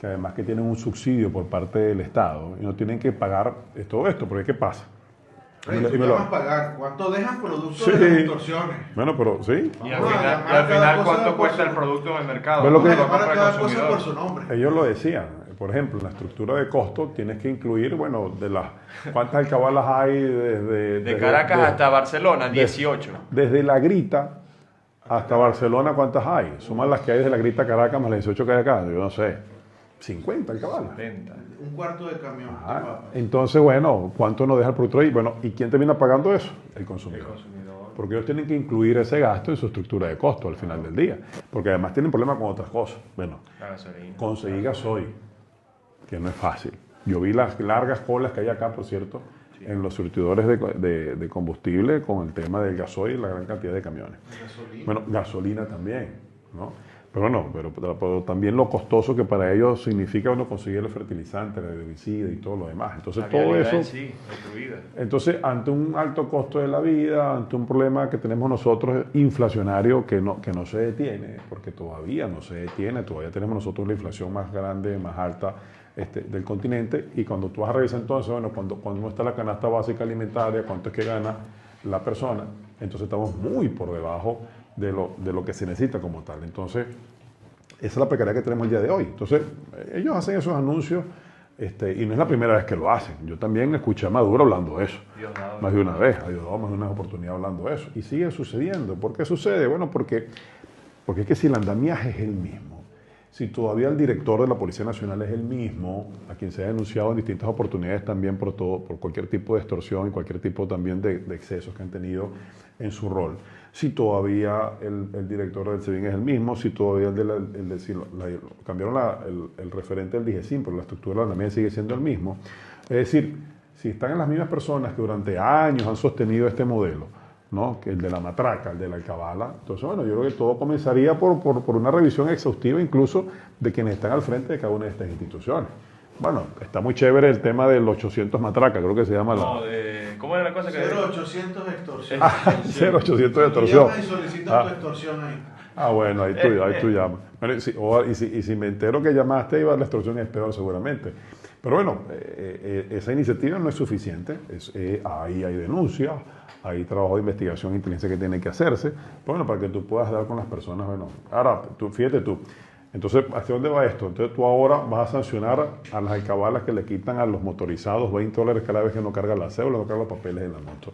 que además que tienen un subsidio por parte del Estado y no tienen que pagar todo esto? Porque ¿qué pasa? Tú llamas pagar. ¿Cuánto dejan producto de las extorsiones? Bueno, pero sí. Y al final ¿cuánto cuesta el producto en el mercado? Lo que cada cosa por su nombre. Ellos lo decían. Por ejemplo, en la estructura de costo tienes que incluir, bueno, ¿cuántas alcabalas hay de Caracas hasta Barcelona? 18. Desde La Grita hasta Barcelona, ¿cuántas hay? Suman las que hay desde La Grita a Caracas más las 18 que hay acá. Yo no sé, 50 alcabalas. 70. Un cuarto de camión. Entonces, bueno, ¿cuánto nos deja el productor ahí? Bueno, ¿y quién termina pagando eso? El consumidor. Porque ellos tienen que incluir ese gasto en su estructura de costo al final del día. Porque además tienen problemas con otras cosas. Bueno, conseguir gasoil, que no es fácil. Yo vi las largas colas que hay acá, por cierto, en los surtidores de combustible con el tema del gasoil y la gran cantidad de camiones. Gasolina. Bueno, gasolina también, ¿no? Pero bueno, pero también lo costoso que para ellos significa, bueno, conseguir el fertilizante, el herbicida y todo lo demás. Entonces, todo eso. Sí, destruida. Entonces, ante un alto costo de la vida, ante un problema que tenemos nosotros inflacionario que no se detiene, porque todavía no se detiene, todavía tenemos nosotros la inflación más grande, más alta del continente, y cuando tú vas a revisar entonces, bueno, cuando está la canasta básica alimentaria, cuánto es que gana la persona, entonces estamos muy por debajo de lo que se necesita como tal. Entonces, esa es la precariedad que tenemos el día de hoy. Entonces, ellos hacen esos anuncios y no es la primera vez que lo hacen. Yo también escuché a Maduro hablando de eso. Más de una vez, a Diosdado más de una oportunidad hablando de eso. Y sigue sucediendo. ¿Por qué sucede? Bueno, porque es que si el andamiaje es el mismo, si todavía el director de la Policía Nacional es el mismo, a quien se ha denunciado en distintas oportunidades también por cualquier tipo de extorsión y cualquier tipo también de excesos que han tenido en su rol, si todavía el director del SEBIN es el mismo, si todavía cambiaron el referente del DIGESIN, pero la estructura del andamiaje sigue siendo el mismo. Es decir, si están en las mismas personas que durante años han sostenido este modelo, ¿no?, que el de la matraca, el de la alcabala, entonces, bueno, yo creo que todo comenzaría por una revisión exhaustiva incluso de quienes están al frente de cada una de estas instituciones. Bueno, está muy chévere el tema del 800 matraca, creo que se llama No, ¿cómo era la cosa que 0800 extorsión. 0800 de Tú extorsión. llamas y solicitas tu extorsión ahí. Bueno, ahí tú llamas. Bueno, y si me entero que llamaste, iba a la extorsión es peor seguramente. Pero bueno, esa iniciativa no es suficiente. Ahí hay denuncias, hay trabajo de investigación e inteligencia que tiene que hacerse. Pero bueno, para que tú puedas dar con las personas, bueno. Ahora, fíjate tú. Entonces, ¿hacia dónde va esto? Entonces tú ahora vas a sancionar a las alcabalas que le quitan a los motorizados $20 cada vez que no cargan la cédula, no cargan los papeles en la moto.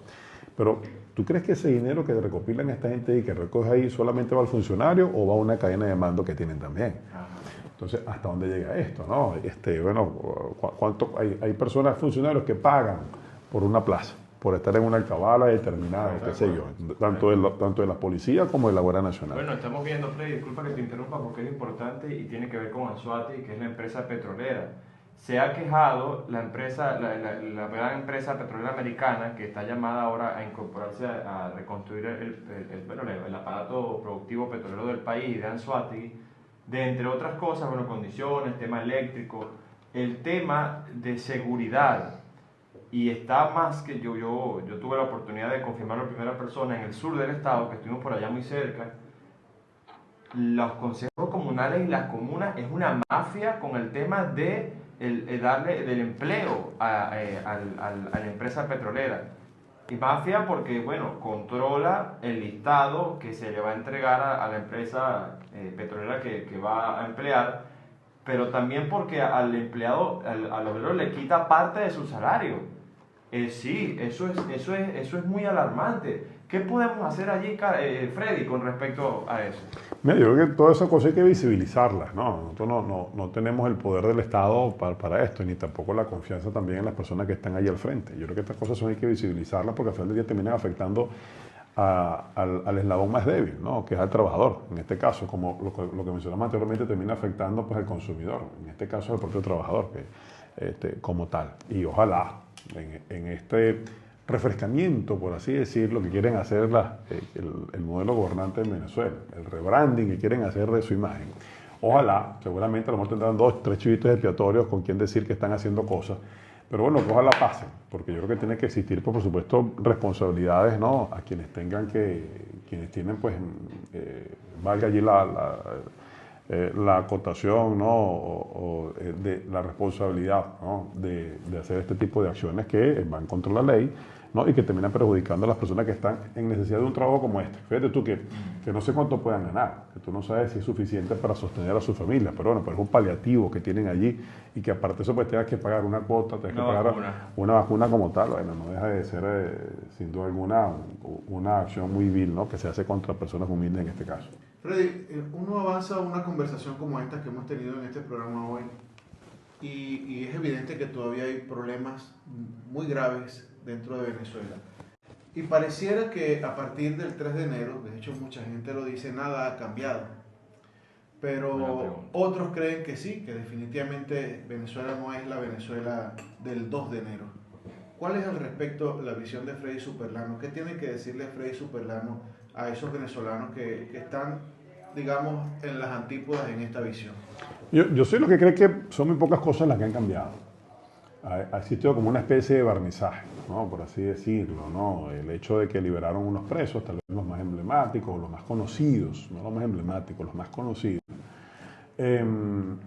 Pero, ¿tú crees que ese dinero que recopilan esta gente y que recoge ahí solamente va al funcionario o va a una cadena de mando que tienen también? Entonces, ¿hasta dónde llega esto? ¿No? ¿Cuánto hay personas, funcionarios que pagan por una plaza, por estar en una alcabala determinada, qué sé yo, tanto de la policía como de la Guardia Nacional? Bueno, estamos viendo, Freddy, disculpa que te interrumpa porque es importante y tiene que ver con Anzoátegui, que es la empresa petrolera. Se ha quejado la empresa, la gran empresa petrolera americana, que está llamada ahora a incorporarse a reconstruir el aparato productivo petrolero del país, de Anzoátegui, de entre otras cosas, bueno, condiciones, tema eléctrico, el tema de seguridad. Y está más que yo tuve la oportunidad de confirmarlo en primera persona en el sur del estado, que estuvimos por allá muy cerca. Los consejos comunales y las comunas es una mafia con el tema de darle del empleo a la empresa petrolera. Y mafia porque, bueno, controla el listado que se le va a entregar a la empresa petrolera que va a emplear, pero también porque al empleado, al obrero le quita parte de su salario. Sí, eso es muy alarmante. ¿Qué podemos hacer allí, Freddy, con respecto a eso? Mira, yo creo que todas esas cosas hay que visibilizarlas, ¿no? Nosotros no tenemos el poder del Estado para esto, ni tampoco la confianza también en las personas que están allí al frente. Yo creo que estas cosas hay que visibilizarlas porque al final del día terminan afectando al eslabón más débil, ¿no? Que es al trabajador. En este caso, como lo que mencionamos anteriormente, termina afectando pues, al consumidor. En este caso, al propio trabajador como tal. Y ojalá en este refrescamiento, por así decirlo, que quieren hacer el modelo gobernante en Venezuela, el rebranding que quieren hacer de su imagen. Ojalá, seguramente a lo mejor tendrán 2, 3 chivitos expiatorios con quien decir que están haciendo cosas, pero bueno, que ojalá pasen, porque yo creo que tiene que existir, por supuesto, responsabilidades, ¿no? A quienes tienen, pues, valga allí la acotación, ¿no? De la responsabilidad, ¿no? de hacer este tipo de acciones que van contra la ley, ¿no? Y que terminan perjudicando a las personas que están en necesidad de un trabajo como este. Fíjate tú que no sé cuánto puedan ganar, que tú no sabes si es suficiente para sostener a su familia, pero bueno, pues es un paliativo que tienen allí y que aparte de eso pues tengas que pagar una cuota, tengas que pagar una vacuna como tal. Bueno, no deja de ser sin duda alguna una acción muy vil, ¿no? Que se hace contra personas humildes en este caso. Freddy, uno avanza a una conversación como esta que hemos tenido en este programa hoy y es evidente que todavía hay problemas muy graves dentro de Venezuela. Y pareciera que a partir del 3 de enero, de hecho mucha gente lo dice, nada ha cambiado. Pero otros creen que sí, que definitivamente Venezuela no es la Venezuela del 2 de enero. ¿Cuál es al respecto la visión de Freddy Superlano? ¿Qué tiene que decirle Freddy Superlano a esos venezolanos que están, digamos, en las antípodas en esta visión? Yo soy lo que cree que son muy pocas cosas las que han cambiado. Ha existido como una especie de barnizaje, ¿no? Por así decirlo, ¿no? El hecho de que liberaron unos presos, tal vez los más emblemáticos, los más conocidos, no los más emblemáticos, los más conocidos.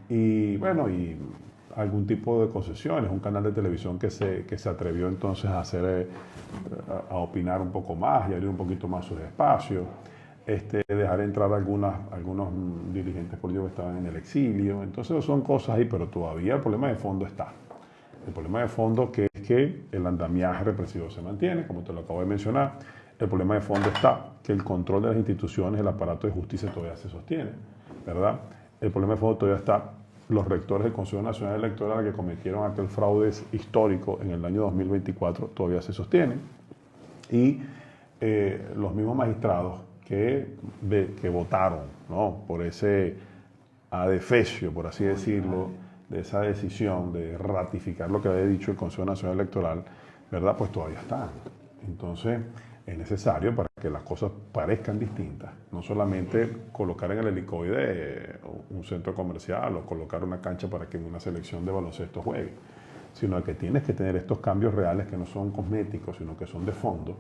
Y bueno, y algún tipo de concesiones, un canal de televisión que se atrevió entonces a hacer, a opinar un poco más y abrir un poquito más sus espacios, dejar entrar algunos dirigentes políticos que estaban en el exilio. Entonces son cosas ahí, pero todavía el problema de fondo está. El problema de fondo que es que el andamiaje represivo se mantiene, como te lo acabo de mencionar. El problema de fondo está que el control de las instituciones, el aparato de justicia todavía se sostiene, ¿verdad? El problema de fondo todavía está los rectores del Consejo Nacional Electoral que cometieron aquel fraude histórico en el año 2024 todavía se sostienen. Y los mismos magistrados que votaron, ¿no? Por ese adefesio, por así decirlo, de esa decisión de ratificar lo que había dicho el Consejo Nacional Electoral, ¿verdad? Pues todavía están. Entonces, es necesario para que las cosas parezcan distintas. No solamente colocar en el helicoide un centro comercial o colocar una cancha para que una selección de baloncesto juegue, sino que tienes que tener estos cambios reales que no son cosméticos, sino que son de fondo,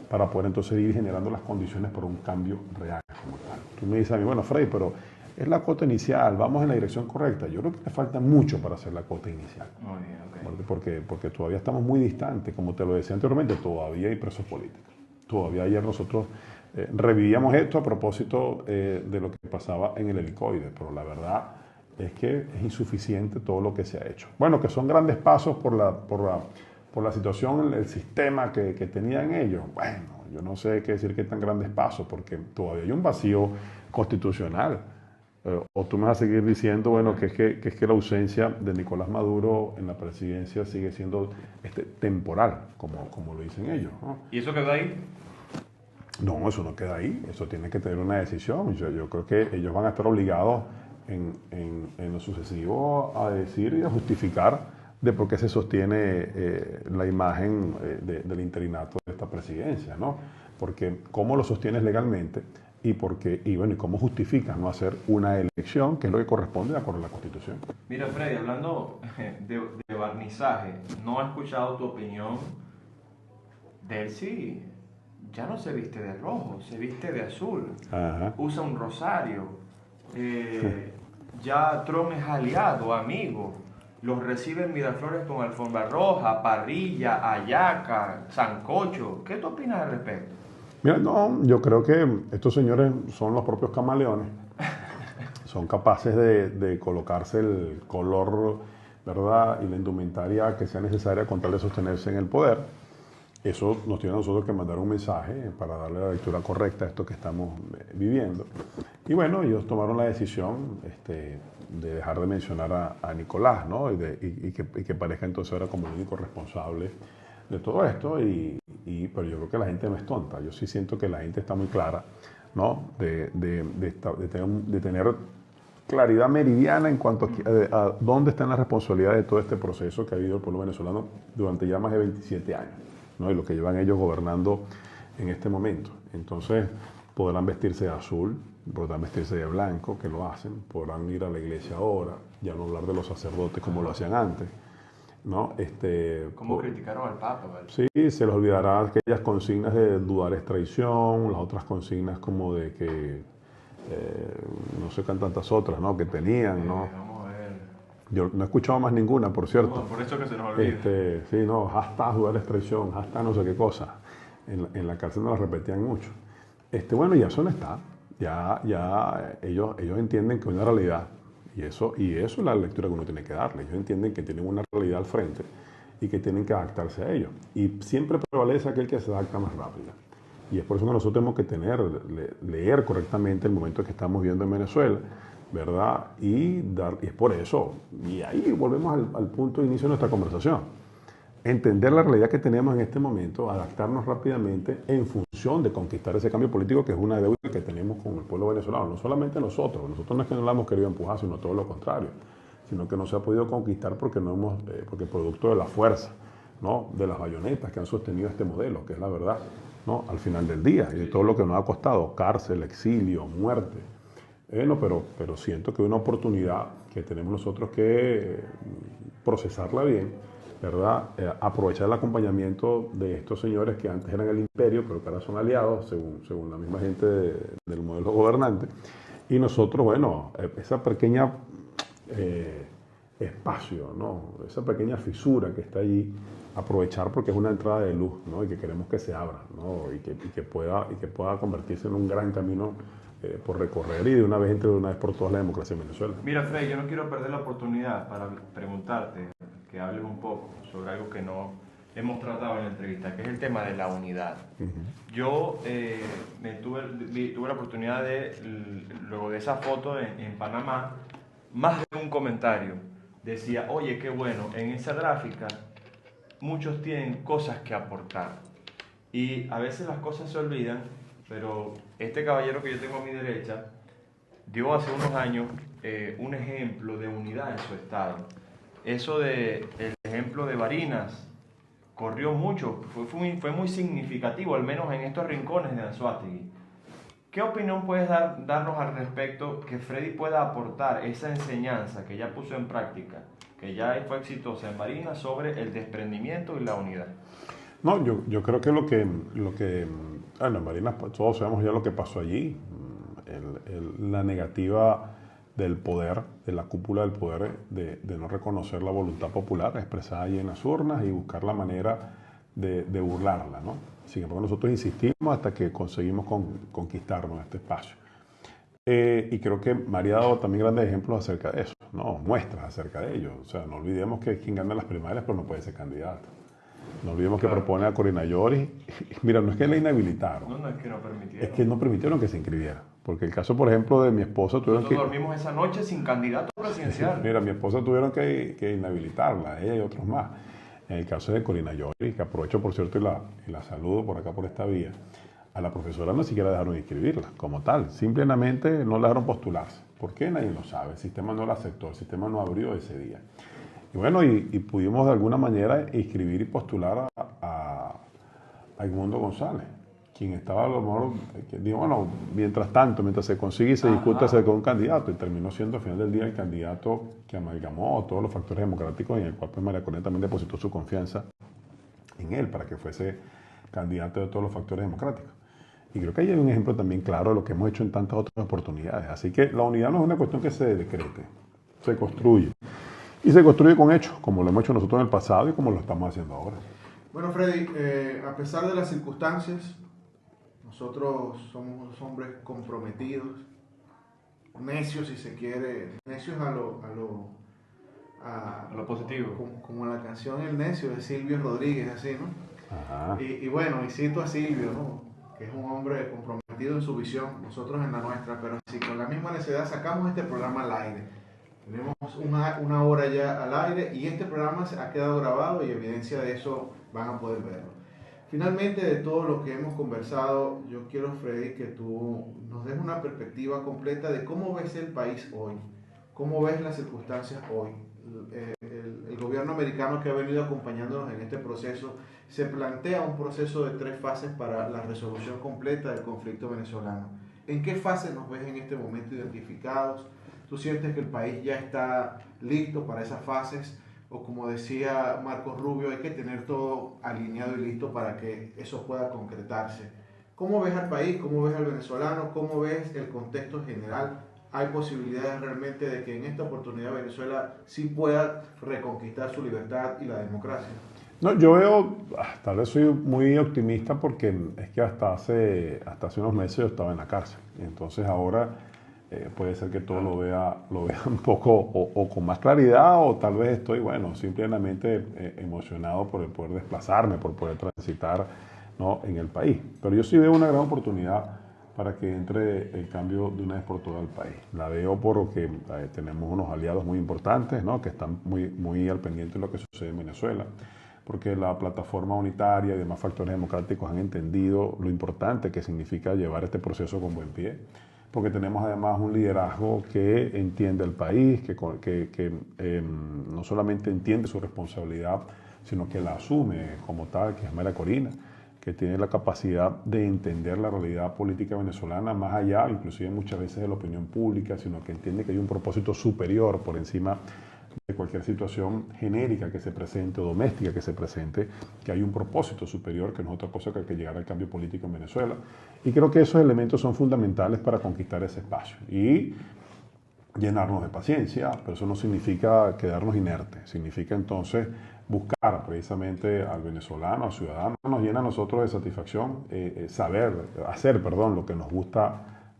para poder entonces ir generando las condiciones para un cambio real como tal. Tú me dices a mí, bueno, Freddy, pero es la cuota inicial, vamos en la dirección correcta. Yo creo que le falta mucho para hacer la cuota inicial. Muy bien, ok. Porque todavía estamos muy distantes, como te lo decía anteriormente, todavía hay presos políticos. Todavía ayer nosotros revivíamos esto a propósito de lo que pasaba en el helicoide, pero la verdad es que es insuficiente todo lo que se ha hecho. Bueno, que son grandes pasos por la situación, el sistema que tenían ellos. Bueno, yo no sé qué decir que tan grandes pasos, porque todavía hay un vacío constitucional. O tú me vas a seguir diciendo, bueno, que es que la ausencia de Nicolás Maduro en la presidencia sigue siendo temporal, como lo dicen ellos, ¿no? ¿Y eso quedó ahí? No, eso no queda ahí, eso tiene que tener una decisión. Yo creo que ellos van a estar obligados en lo sucesivo a decir y a justificar de por qué se sostiene la imagen del interinato de esta presidencia, ¿no? Porque cómo lo sostienes legalmente y cómo justificas no hacer una elección, que es lo que corresponde de acuerdo a la Constitución. Mira, Freddy, hablando de barnizaje, no he escuchado tu opinión. Delcy ya no se viste de rojo, se viste de azul. Ajá. Usa un rosario. Ya Trump es aliado, amigo. Los recibe en Miraflores con alfombra roja, parrilla, hallaca, sancocho. ¿Qué tú opinas al respecto? Mira, no, yo creo que estos señores son los propios camaleones. Son capaces de colocarse el color, ¿verdad?, y la indumentaria que sea necesaria con tal de sostenerse en el poder. Eso nos tiene a nosotros que mandar un mensaje para darle la lectura correcta a esto que estamos viviendo. Y bueno, ellos tomaron la decisión de dejar de mencionar a Nicolás, ¿no? Y que parezca entonces ahora como el único responsable de todo esto. Pero yo creo que la gente no es tonta. Yo sí siento que la gente está muy clara, ¿no? De tener claridad meridiana en cuanto a dónde está la responsabilidad de todo este proceso que ha habido el pueblo venezolano durante ya más de 27 años, ¿no? Y lo que llevan ellos gobernando en este momento. Entonces, podrán vestirse de azul, podrán vestirse de blanco, que lo hacen, podrán ir a la iglesia ahora, ya no hablar de los sacerdotes como lo hacían antes, ¿no? ¿Cómo criticaron al Papa, ¿vale? Sí, se les olvidará aquellas consignas de dudar es traición, las otras consignas como de que, no sé qué tantas otras, ¿no?, que tenían, ¿no? Vamos a ver. Yo no he escuchado más ninguna, por cierto. No, por eso que se nos olvida. Sí, no, hashtag dudar es traición, hashtag no sé qué cosa. En la cárcel nos la repetían mucho. Bueno, ya eso no está. Ya ellos entienden que es una realidad. Y eso es la lectura que uno tiene que darle. Ellos entienden que tienen una realidad al frente y que tienen que adaptarse a ello. Y siempre prevalece aquel que se adapta más rápido. Y es por eso que nosotros tenemos que leer correctamente el momento que estamos viviendo en Venezuela, ¿verdad? Y es por eso. Y ahí volvemos al punto de inicio de nuestra conversación. Entender la realidad que tenemos en este momento, adaptarnos rápidamente en función de conquistar ese cambio político, que es una deuda que tenemos con el pueblo venezolano. No solamente nosotros no es que no la hemos querido empujar, sino todo lo contrario, sino que no se ha podido conquistar porque porque producto de la fuerza, ¿no?, de las bayonetas que han sostenido este modelo, que es la verdad, ¿no?, al final del día, y de todo lo que nos ha costado, cárcel, exilio, muerte. Pero siento que es una oportunidad que tenemos nosotros que procesarla bien, ¿verdad? Aprovechar el acompañamiento de estos señores que antes eran el imperio, pero que ahora son aliados, según la misma gente del modelo gobernante. Y nosotros, bueno, esa pequeña espacio, ¿no?, esa pequeña fisura que está allí, aprovechar porque es una entrada de luz, ¿no?, y que queremos que se abra, ¿no?, y que pueda convertirse en un gran camino por recorrer y de una vez por todas la democracia en Venezuela. Mira, Fred, yo no quiero perder la oportunidad para preguntarte, que hables un poco sobre algo que no hemos tratado en la entrevista, que es el tema de la unidad. Yo tuve la oportunidad luego de esa foto en Panamá, más de un comentario decía, oye, qué bueno, en esa gráfica muchos tienen cosas que aportar. Y a veces las cosas se olvidan, pero este caballero que yo tengo a mi derecha dio hace unos años un ejemplo de unidad en su estado. Eso el ejemplo de Barinas, corrió mucho, fue muy significativo, al menos en estos rincones de Anzoátegui. ¿Qué opinión puedes darnos al respecto que Freddy pueda aportar esa enseñanza que ya puso en práctica, que ya fue exitosa en Barinas, sobre el desprendimiento y la unidad? No, yo creo que bueno, en Barinas pues, todos sabemos ya lo que pasó allí, la negativa del poder, de la cúpula del poder, de no reconocer la voluntad popular expresada allí en las urnas y buscar la manera de burlarla, ¿no? Sin embargo, nosotros insistimos hasta que conseguimos conquistarnos este espacio. Y creo que María ha dado también grandes ejemplos acerca de eso, ¿no? Muestras acerca de ello. O sea, no olvidemos que quien gana las primarias pero no puede ser candidato. No olvidemos que propone a Corina Lloris. Mira, no es que la inhabilitaron. No es que no permitieron. Es que no permitieron que se inscribiera. Porque el caso, por ejemplo, de mi esposa tuvieron Nosotros dormimos esa noche sin candidato presidencial. Mira, mi esposa tuvieron que inhabilitarla, ella y otros más. En el caso de Corina Lloris, que aprovecho, por cierto, y la saludo por acá, por esta vía, a la profesora no siquiera dejaron inscribirla como tal. Simplemente no la dejaron postularse. ¿Por qué? Nadie lo sabe. El sistema no la aceptó, el sistema no abrió ese día. Y bueno, y pudimos de alguna manera inscribir y postular a Edmundo González, quien estaba a lo mejor, digo, bueno, mientras tanto, mientras se consigue y se discute acerca de un candidato, y terminó siendo al final del día el candidato que amalgamó todos los factores democráticos, en el cual pues María Corina también depositó su confianza en él para que fuese candidato de todos los factores democráticos. Y creo que ahí hay un ejemplo también claro de lo que hemos hecho en tantas otras oportunidades. Así que la unidad no es una cuestión que se decrete, se construye. Y se construye con hechos, como lo hemos hecho nosotros en el pasado y como lo estamos haciendo ahora. Bueno, Freddy, a pesar de las circunstancias, nosotros somos hombres comprometidos, necios si se quiere, necios a lo positivo. Como la canción El Necio de Silvio Rodríguez, así, ¿no? Ajá. Y bueno, y cito a Silvio, ¿no? Que es un hombre comprometido en su visión, nosotros en la nuestra, pero si con la misma necesidad sacamos este programa al aire. Tenemos una hora ya al aire y este programa ha quedado grabado y evidencia de eso van a poder verlo. Finalmente, de todo lo que hemos conversado, yo quiero, Freddy, que tú nos des una perspectiva completa de cómo ves el país hoy, cómo ves las circunstancias hoy. El gobierno americano que ha venido acompañándonos en este proceso se plantea un proceso de 3 fases para la resolución completa del conflicto venezolano. ¿En qué fase nos ves en este momento identificados? ¿Tú sientes que el país ya está listo para esas fases? O como decía Marcos Rubio, hay que tener todo alineado y listo para que eso pueda concretarse. ¿Cómo ves al país? ¿Cómo ves al venezolano? ¿Cómo ves el contexto general? ¿Hay posibilidades realmente de que en esta oportunidad Venezuela sí pueda reconquistar su libertad y la democracia? No, yo veo, tal vez soy muy optimista porque es que hasta hace unos meses yo estaba en la cárcel. Y entonces ahora puede ser que todo lo vea un poco o con más claridad, o tal vez estoy, bueno, simplemente emocionado por el poder desplazarme, por poder transitar, ¿no?, en el país. Pero yo sí veo una gran oportunidad para que entre el cambio de una vez por todo al país. La veo porque tenemos unos aliados muy importantes, ¿no?, que están muy al pendiente de lo que sucede en Venezuela, porque la plataforma unitaria y demás factores democráticos han entendido lo importante que significa llevar este proceso con buen pie, porque tenemos además un liderazgo que entiende el país, que no solamente entiende su responsabilidad, sino que la asume como tal, que es María Corina, que tiene la capacidad de entender la realidad política venezolana más allá, inclusive muchas veces de la opinión pública, sino que entiende que hay un propósito superior por encima de cualquier situación genérica que se presente o doméstica que se presente, que hay un propósito superior que no es otra cosa que llegar al cambio político en Venezuela. Y creo que esos elementos son fundamentales para conquistar ese espacio y llenarnos de paciencia, pero eso no significa quedarnos inertes, significa entonces buscar precisamente al venezolano, al ciudadano. Nos llena a nosotros de satisfacción hacer lo que nos gusta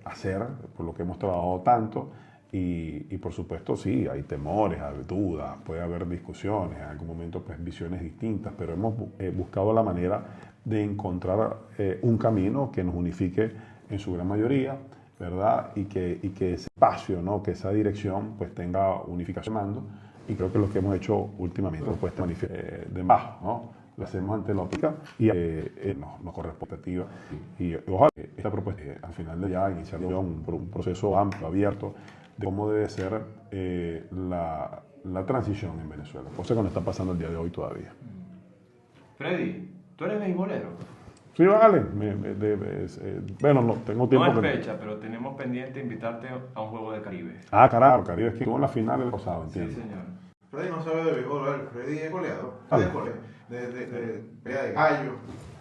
hacer, por lo que hemos trabajado tanto. Y por supuesto sí, hay temores, hay dudas, puede haber discusiones, en algún momento pues visiones distintas, pero hemos buscado la manera de encontrar un camino que nos unifique en su gran mayoría, ¿verdad? Y que ese espacio, ¿no?, que esa dirección pues tenga unificación de mando, y creo que lo que hemos hecho últimamente pues de bajo, ¿no? Lo hacemos ante la óptica y nos corresponde y ojalá esta propuesta al final de ya iniciar un proceso amplio, abierto, de cómo debe ser la transición en Venezuela, cosa que no está pasando el día de hoy todavía. Freddy, ¿tú eres beisbolero? Sí, vale. Bueno, no tengo tiempo. No es fecha, pero tenemos pendiente invitarte a un juego de Caribe. Ah, carajo, Caribe es que estuvo en la final del pasado, Sí, entiendo. señor. Freddy no sabe de béisbol, ¿vale? Freddy es goleador. Vale. De pelea de gallo.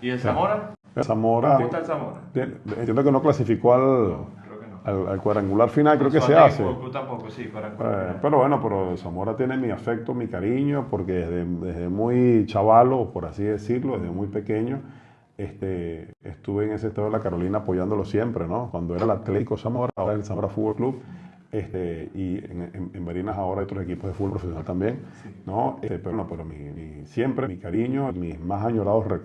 ¿Y el Zamora? Zamora, ¿Cómo está el Zamora? entiendo que no clasificó Creo que no. al cuadrangular final, creo que se Suárez, hace. Tú tampoco, sí, Pero bueno, pero Zamora tiene mi afecto, mi cariño, porque desde muy chavalo, por así decirlo, desde muy pequeño, estuve en ese estado de la Carolina apoyándolo siempre, ¿no? Cuando era el Atlético Zamora, ahora el Zamora Fútbol Club, y en Barinas ahora hay otros equipos de fútbol profesional también, Sí. ¿no? Pero siempre mi cariño, mis más añorados recuerdos